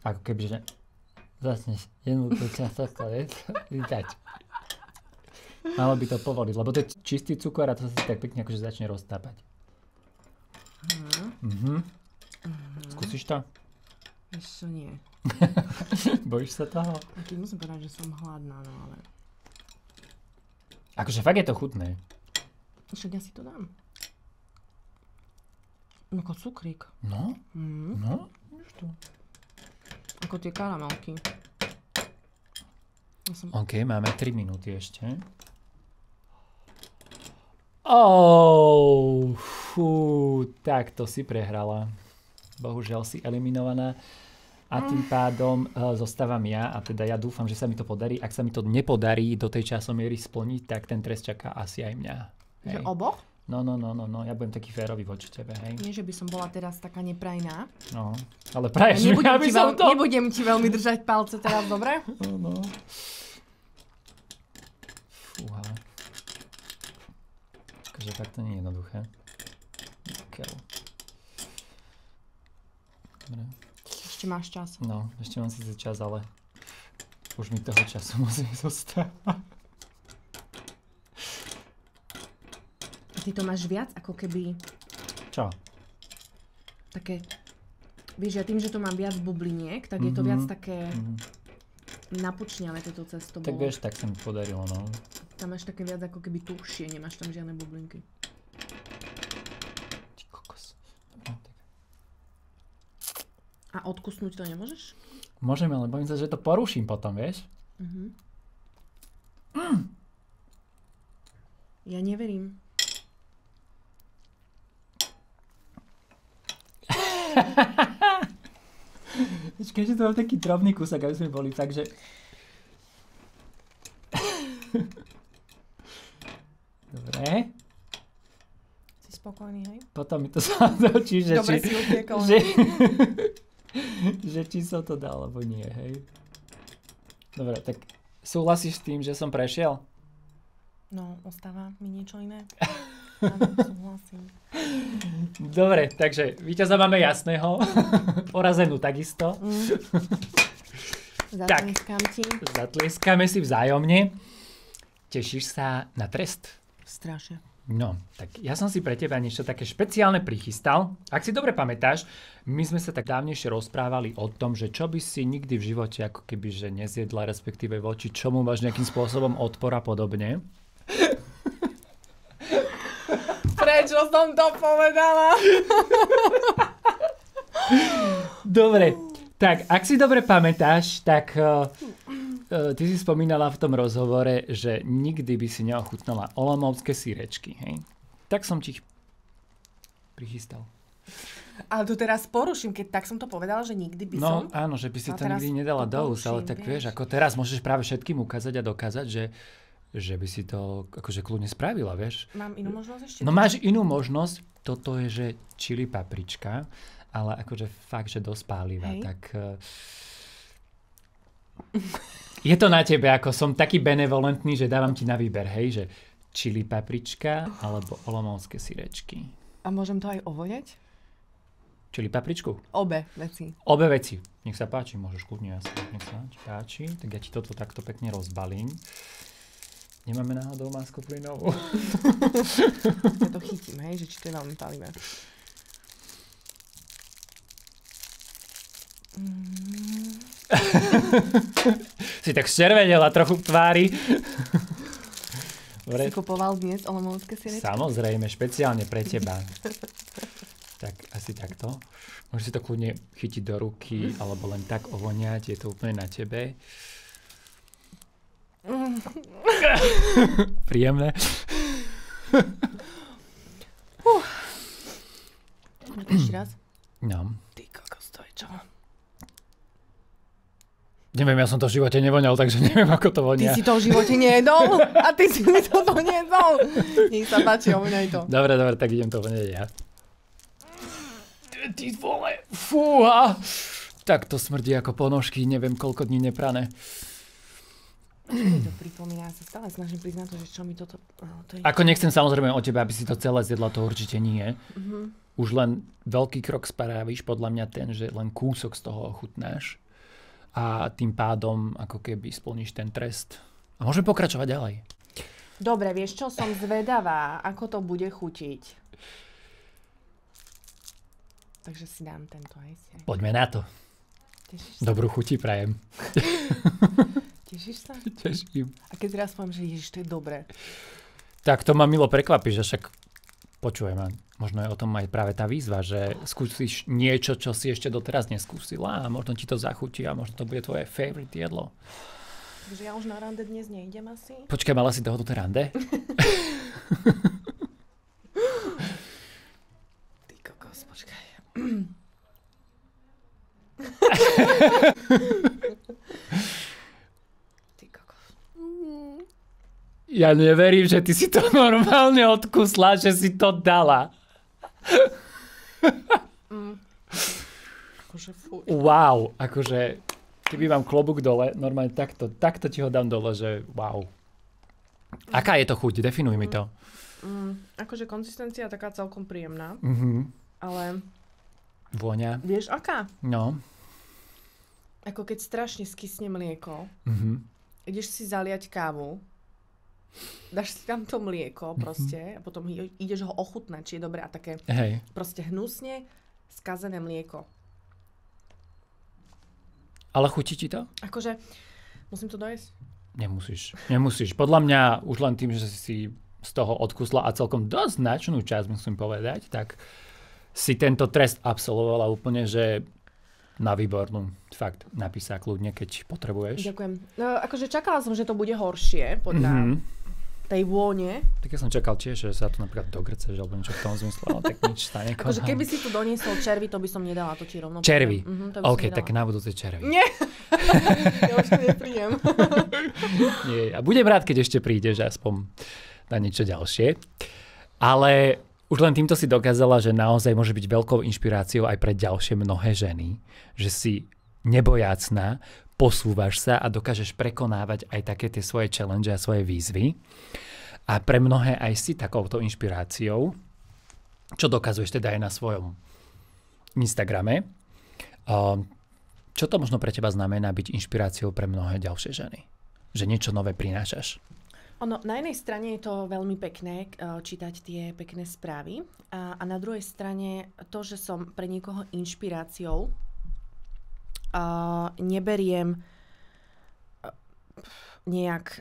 Ako keby, že... Vlastne, jednu časť vydať. Malo by to povoliť, lebo to je čistý cukor a to sa tak pekne akože začne roztápať. Skúsiš to? Ešte nie. Bojíš sa toho? A ty musím povedať, že som hladná, no ale... Akože fakt je to chutné. Však ja si to dám. No ako cukrík. No? No? Víš to? Ako tie karamelky. OK, máme 3 minúty ešte. Tak to si prehrala. Bohužiaľ si eliminovaná. A tým pádom zostávam ja a teda ja dúfam, že sa mi to podarí. Ak sa mi to nepodarí do tej časomiery splniť, tak ten trest čaká asi aj mňa. Že oboch? No, ja budem taký férový voči tebe, hej. Nie, že by som bola teraz taká neprajná. No, ale praješ mi, aby som to... Nebudem ti veľmi držať palce teraz, dobre? No. Fúha. Takže tak to nie je jednoduché. Dobre. Ešte Ešte máš čas. No, ešte mám síce čas, ale už mi toho času musí zostávať. Ty to máš viac ako keby... Čo? Také... Vieš, ja tým, že to mám viac bubliniek, tak je to viac také napučňavé toto cesto bolo. Tak vieš, tak sa mi podarilo, no. Tam máš také viac ako keby tuhšie, nemáš tam žiadne bublinky. Ty kokos. Dobre, tak. A odkusnúť to nemôžeš? Môžeme, ale bojím sa, že to poruším potom, vieš? Ja neverím. Keďže to mám taký drobný kúsak, aby sme boli tak, že... Dobre. Si spokojný, hej? Potom mi to sa dočí, že dobre si utiekol. Že či som to dal, alebo nie, hej. Dobre, tak súhlasíš s tým, že som prešiel? No, ostáva mi niečo iné. Áno, súhlasím. Dobre, takže víťaza máme jasného. Porazenú takisto. Zatlieskam ti. Zatlieskame si vzájomne. Tešíš sa na trest? Strašne. No, tak ja som si pre teba niečo také špeciálne prichystal. Ak si dobre pamätáš, my sme sa tak dávnejšie rozprávali o tom, že čo by si nikdy v živote ako keby že nezjedla, respektíve voči čomu máš nejakým spôsobom odpor a podobne. Prečo som to povedala? Dobre, tak ak si dobre pamätáš, tak ty si spomínala v tom rozhovore, že nikdy by si neochutnala olomoucké sýrečky, hej? Tak som ti ich prichystal. Ale to teraz poruším, keď tak som to povedala, že nikdy by som... No áno, že by si to nikdy nedala do úst, ale tak vieš, ako teraz môžeš práve všetkým ukázať a dokázať, že by si to akože kľudne spravila, vieš. Mám inú možnosť ešte? No máš inú možnosť, toto je, že čili paprička, ale akože fakt, že dosť pálivá, tak... Je to na tebe, ako som taký benevolentný, že dávam ti na výber, hej, že čili paprička alebo olomoucké sýrečky. A môžem to aj ovoňať? Čili papričku? Obe veci. Obe veci. Nech sa páči, môžeš kľudne jasne. Nech sa páči, tak ja ti toto takto pekne rozbalím. Nemáme náhodou masku plynovú. Ja to chytím, hej, že či to je veľmi palivé. Si tak červenela trochu v tvári. Si kupoval dnes olomoucké sýrečky? Samozrejme, špeciálne pre teba. Tak asi takto. Môžeš si to kľudne chytiť do ruky, alebo len tak ovoňať, je to úplne na tebe. Príjemné. Ešte raz? No. Ty kokos, to je čo? Neviem, ja som to v živote nevoňal, takže neviem, ako to vonia. Ty si to v živote nejedol? A ty si mi toto nejedol? Nech sa páči, ovoňaj to. Dobre, tak idem to voňať ja. Ty vole, fúha. Tak to smrdí ako ponožky, neviem koľko dní neprané. To pripomína, ja sa stále snažím priznať to, že čo mi toto... Ako nechcem samozrejme o teba, aby si to celé zjedla, to určite nie. Už len veľký krok spravíš, podľa mňa ten, že len kúsok z toho ochutnáš. A tým pádom ako keby splníš ten trest. A môžeme pokračovať ďalej. Dobre, vieš čo, som zvedavá, ako to bude chutiť. Takže si dám tento aj si. Poďme na to. Tešíš sa? Dobrú chuti prajem. Tešíš sa? Teším. A keď teraz poviem, že ježiš, to je dobré. Tak to ma milo prekvapí, že však počujeme. Možno je o tom aj práve tá výzva, že skúsiš niečo, čo si ešte doteraz neskúsila a možno ti to zachutí a možno to bude tvoje favorite jedlo. Takže ja už na rande dnes nejdem asi. Počkaj, mala si dohodnuté rande? Ty kokos, počkaj. Ty kokos. Ja neverím, že ty si to normálne odkusla, že si to dala. Akože fuj. Wow, akože keby mám klobúk dole, normálne takto ti ho dám dole, že wow. Aká je to chuť? Definuj mi to. Akože konzistencia taká celkom príjemná, Mhm. ale Vôňa. vieš aká? No. Ako keď strašne skysne mlieko, ideš si zaliať kávu, dáš si tam to mlieko proste a potom ideš ho ochutnať, či je dobré a také proste hnusne skazené mlieko. Ale chutí ti to? Akože, musím to dojesť? Nemusíš. Podľa mňa už len tým, že si z toho odkusla a celkom dosť značnú časť, musím povedať, tak si tento trest absolvovala úplne, že na výbornú. Fakt, napísať kľudne, keď potrebuješ. Ďakujem. No, akože čakala som, že to bude horšie podľa tej vône. Tak ja som čakal tiež, že sa tu napríklad dogrceš alebo niečo v tom zmysle, ale tak nič sa nekoná. Akože keby si tu doniesol červy, to by som nedala, to ti rovno. Červy? OK, tak na budúce červy. Nie! Ja už tu neprídem. Nie, a budem rád, keď ešte prídeš aspoň na niečo ďalšie. Ale už len týmto si dokázala, že naozaj môže byť veľkou inšpiráciou aj pre ďalšie mnohé ženy, že si nebojácná, posúvaš sa a dokážeš prekonávať aj také tie svoje challenge a svoje výzvy. A pre mnohé aj si takouto inšpiráciou, čo dokazuješ teda aj na svojom Instagrame. Čo to možno pre teba znamená byť inšpiráciou pre mnohé ďalšie ženy? Že niečo nové prinášaš? Na jednej strane je to veľmi pekné čítať tie pekné správy a na druhej strane to, že som pre niekoho inšpiráciou, neberiem nejak,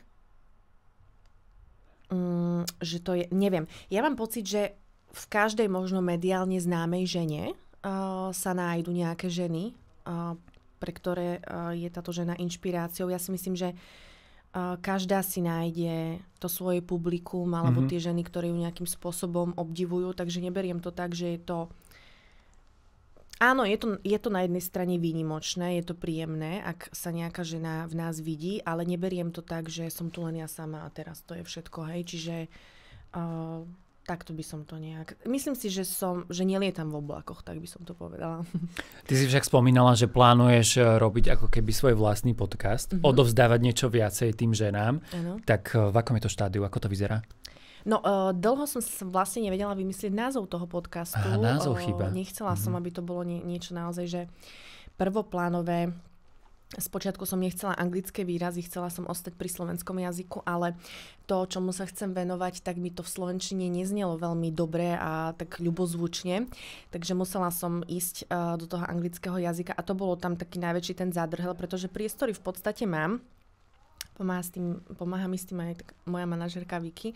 že to je, neviem. Ja mám pocit, že v každej možno mediálne známej žene sa nájdu nejaké ženy, pre ktoré je táto žena inšpiráciou. Ja si myslím, že každá si nájde to svoje publikum alebo tie ženy, ktoré ju nejakým spôsobom obdivujú, takže neberiem to tak, že je to... Áno, je to na jednej strane výnimočné, je to príjemné, ak sa nejaká žena v nás vidí, ale neberiem to tak, že som tu len ja sama a teraz to je všetko, hej, čiže takto by som to nejak... Myslím si, že nelietam v oblakoch, tak by som to povedala. Ty si však spomínala, že plánuješ robiť ako keby svoj vlastný podcast, odovzdávať niečo viacej tým ženám. Ano. Tak v akom je to štádiu? Ako to vyzerá? No, dlho som vlastne nevedela vymyslieť názov toho podcastu. Názov chýba. Nechcela som, aby to bolo niečo naozaj, že prvoplánové. Spočiatku som nechcela anglické výrazy, chcela som ostať pri slovenskom jazyku, ale to, čomu sa chcem venovať, tak mi to v slovenčine neznelo veľmi dobre a tak ľubozvučne. Takže musela som ísť do toho anglického jazyka a to bolo tam taký najväčší ten zádrhel, pretože priestory v podstate mám. Pomáha mi s tým aj moja manažérka Vicky.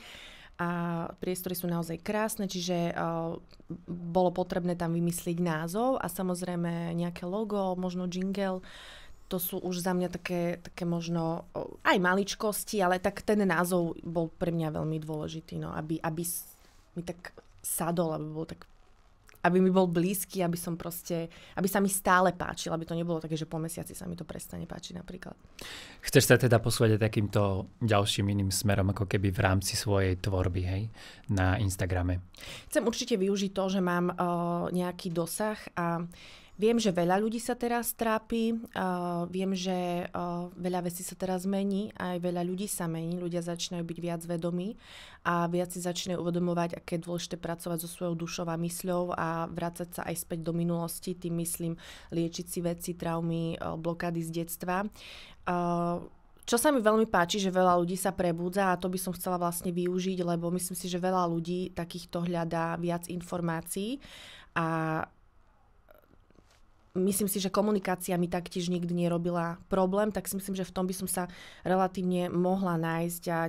A priestory sú naozaj krásne, čiže bolo potrebné tam vymyslieť názov a samozrejme nejaké logo, možno jingle. To sú už za mňa také možno aj maličkosti, ale tak ten názov bol pre mňa veľmi dôležitý, no, aby mi tak sadol, aby mi bol blízky, aby sa mi stále páčil, aby to nebolo také, že po mesiaci sa mi to prestane páčiť napríklad. Chceš sa teda posúvať takýmto ďalším iným smerom, ako keby v rámci svojej tvorby, hej, na Instagrame? Chcem určite využiť to, že mám nejaký dosah a viem, že veľa ľudí sa teraz trápi, viem, že veľa vecí sa teraz mení, aj veľa ľudí sa mení, ľudia začínajú byť viac vedomí a viac si začínajú uvedomovať, aké je dôležité pracovať so svojou dušou a mysľou a vrácať sa aj späť do minulosti, tým myslím liečiť si veci, traumy, blokády z detstva. Čo sa mi veľmi páči, že veľa ľudí sa prebúdza a to by som chcela vlastne využiť, lebo myslím si, že veľa ľudí takýchto hľadá viac informácií a myslím si, že komunikácia mi taktiež nikdy nerobila problém, tak si myslím, že v tom by som sa relatívne mohla nájsť a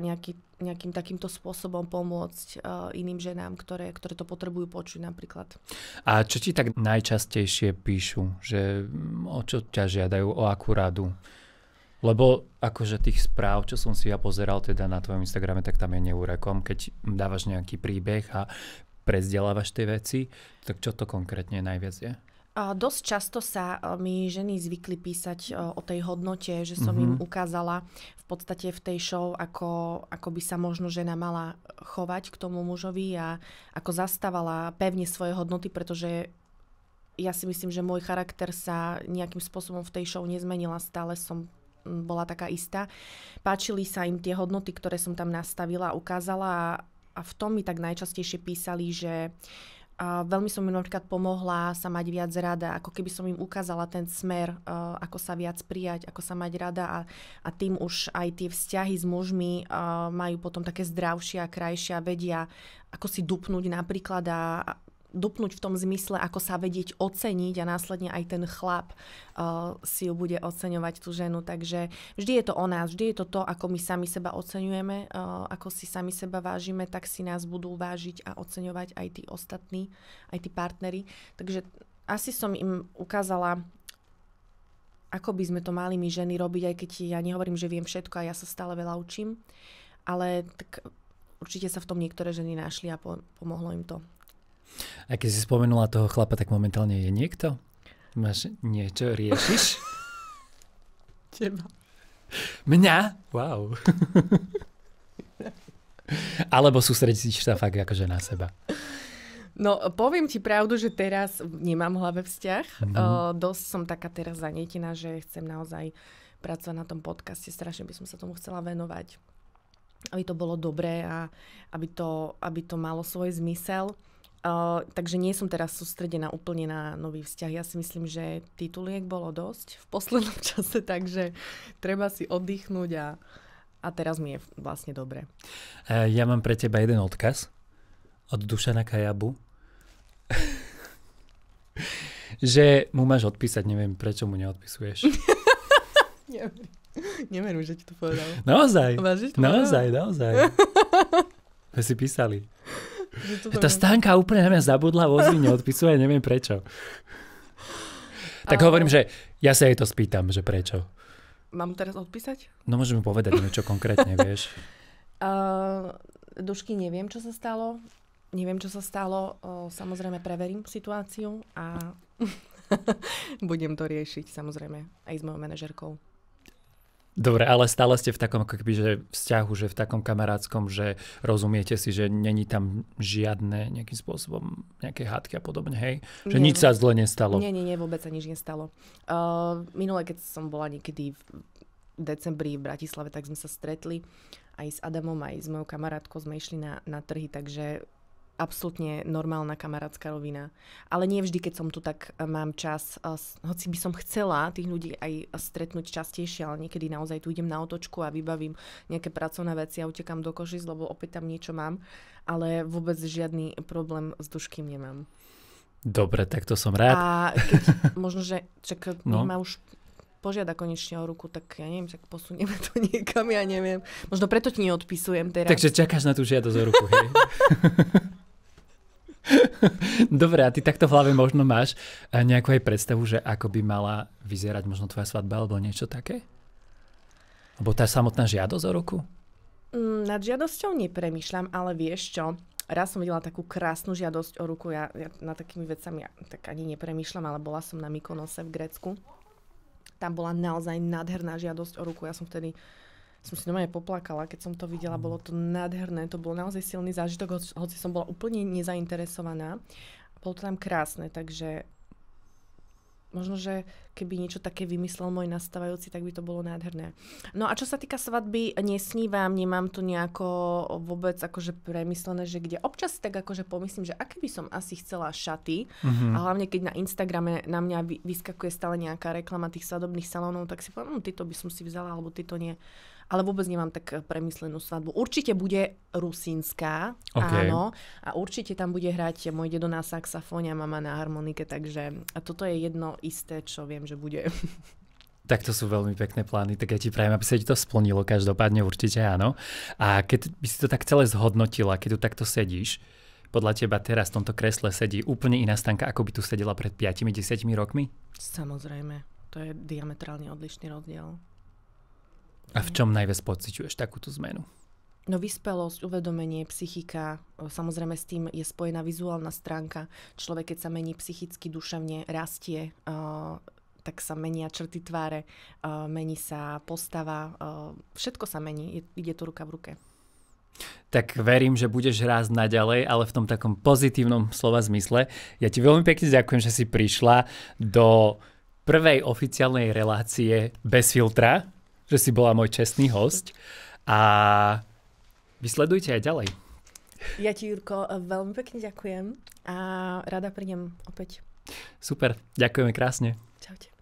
nejakým takýmto spôsobom pomôcť iným ženám, ktoré to potrebujú počuť napríklad. A čo ti tak najčastejšie píšu? Že o čo ťa žiadajú? O akú radu? Lebo akože tých správ, čo som si ja pozeral teda na tvojom Instagrame, tak tam je neúrekom, keď dávaš nejaký príbeh a prezdelávaš tie veci, tak čo to konkrétne najviac je? Dosť často sa mi ženy zvykli písať o tej hodnote, že som im ukázala v podstate v tej show, ako by sa možno žena mala chovať k tomu mužovi a ako zastávala pevne svoje hodnoty, pretože ja si myslím, že môj charakter sa nejakým spôsobom v tej show nezmenila, stále som bola taká istá. Páčili sa im tie hodnoty, ktoré som tam nastavila a ukázala a v tom mi tak najčastejšie písali, že A veľmi som im napríklad pomohla sa mať viac rada, ako keby som im ukázala ten smer, ako sa viac prijať, ako sa mať rada a tým už aj tie vzťahy s mužmi majú potom také zdravšie a krajšie a vedia, ako si dupnúť napríklad a dupnúť v tom zmysle, ako sa vedieť oceniť a následne aj ten chlap si ju bude oceňovať tú ženu. Takže vždy je to o nás, vždy je to to, ako my sami seba oceňujeme, ako si sami seba vážime, tak si nás budú vážiť a oceňovať aj tí ostatní, aj tí partneri. Takže asi som im ukázala, ako by sme to mali my ženy robiť, aj keď ja nehovorím, že viem všetko a ja sa stále veľa učím, ale tak určite sa v tom niektoré ženy našli a pomohlo im to. A keď si spomenula toho chlapa, tak momentálne je niekto? Máš niečo, riešiš? Teba. Mňa? Wow. Alebo sústredíš sa fakt akože na seba? No, poviem ti pravdu, že teraz nemám v hlave vzťah. Dosť som taká teraz zanietená, že chcem naozaj pracovať na tom podcaste. Strašne by som sa tomu chcela venovať. Aby to bolo dobré a aby to malo svoj zmysel. Takže nie som teraz sústredená úplne na nový vzťah. Ja si myslím, že tituliek bolo dosť v poslednom čase, takže treba si oddychnúť a teraz mi je vlastne dobre. Ja mám pre teba jeden odkaz od Dušana Kajabu. Že mu máš odpísať, neviem, prečo mu neodpisuješ. Neverím, že ti to povedal. Naozaj. Naozaj. My si písali. Tá Stanka úplne na mňa zabudla, ozvi neodpisuje, neviem prečo. Tak hovorím, že ja sa jej to spýtam, že prečo. Mám teraz odpísať? No môžeme povedať niečo konkrétne, vieš. Dušky, neviem, čo sa stalo. Samozrejme preverím situáciu a budem to riešiť samozrejme aj s mojou manažerkou. Dobre, ale stále ste v takom ako keby, že vzťahu, že v takom kamarátskom, že rozumiete si, že není tam žiadne nejakým spôsobom nejaké hádky a podobne, hej? Že nič sa zle nestalo. Nie, vôbec sa nič nestalo. Minule, keď som bola niekedy v decembri v Bratislave, tak sme sa stretli aj s Adamom, aj s mojou kamarátkou, sme išli na trhy, takže absolútne normálna kamarátska rovina. Ale nie vždy, keď som tu, tak mám čas. Hoci by som chcela tých ľudí aj stretnúť častejšie, ale niekedy naozaj tu idem na otočku a vybavím nejaké pracovné veci a utekám do Košic, lebo opäť tam niečo mám. Ale vôbec žiadny problém s Duškým nemám. Dobre, tak to som rád. A keď možno, že nech ma už požiada konečne o ruku, tak ja neviem, tak posunieme to niekam, ja neviem. Možno preto ti neodpisujem teraz. Takže čakáš na tú žiadosť o ruku, hej? Dobre, a ty takto v hlave možno máš nejakú aj predstavu, že ako by mala vyzerať možno tvoja svadba alebo niečo také? Alebo tá samotná žiadosť o ruku? Nad žiadosťou nepremýšľam, ale vieš čo? Raz som videla takú krásnu žiadosť o ruku. Ja nad takými vecami tak ani nepremýšľam, ale bola som na Mykonose v Grécku. Tam bola naozaj nádherná žiadosť o ruku. Ja som si normálne poplakala, keď som to videla. Bolo to nádherné, to bol naozaj silný zážitok, hoci som bola úplne nezainteresovaná. Bolo to tam krásne, takže možno, že keby niečo také vymyslel môj nastávajúci, tak by to bolo nádherné. No a čo sa týka svadby, nesnívam, nemám to nejako vôbec akože premyslené, že kde občas tak akože pomyslím, že aké by som asi chcela šaty, a hlavne keď na Instagrame na mňa vyskakuje stále nejaká reklama tých svadobných salónov, tak si poviem, tyto by som si vzala, alebo tyto nie. Ale vôbec nemám tak premyslenú svadbu. Určite bude rusínska, áno. A určite tam bude hrať môj dedo na saxofóne a mama na harmonike, takže a toto je jedno isté, čo viem, že bude. Tak to sú veľmi pekné plány, tak ja ti prajem, aby sa ti to splnilo, každopádne určite áno. A keď by si to tak celé zhodnotila, keď tu takto sedíš, podľa teba teraz v tomto kresle sedí úplne iná Stanka, ako by tu sedela pred 5-10 rokmi? Samozrejme, to je diametrálne odlišný rozdiel. A v čom najviac pociťuješ takúto zmenu? No vyspelosť, uvedomenie, psychika, samozrejme s tým je spojená vizuálna stránka. Človek, keď sa mení psychicky, duševne, rastie, tak sa menia črty tváre, mení sa postava, všetko sa mení, ide to ruka v ruke. Tak verím, že budeš rásť naďalej, ale v tom takom pozitívnom slova zmysle. Ja ti veľmi pekne ďakujem, že si prišla do prvej oficiálnej relácie bez filtra, že si bola môj čestný hosť a vysledujte aj ďalej. Ja ti, Jurko, veľmi pekne ďakujem a rada prídem opäť. Super, ďakujeme krásne. Čaute.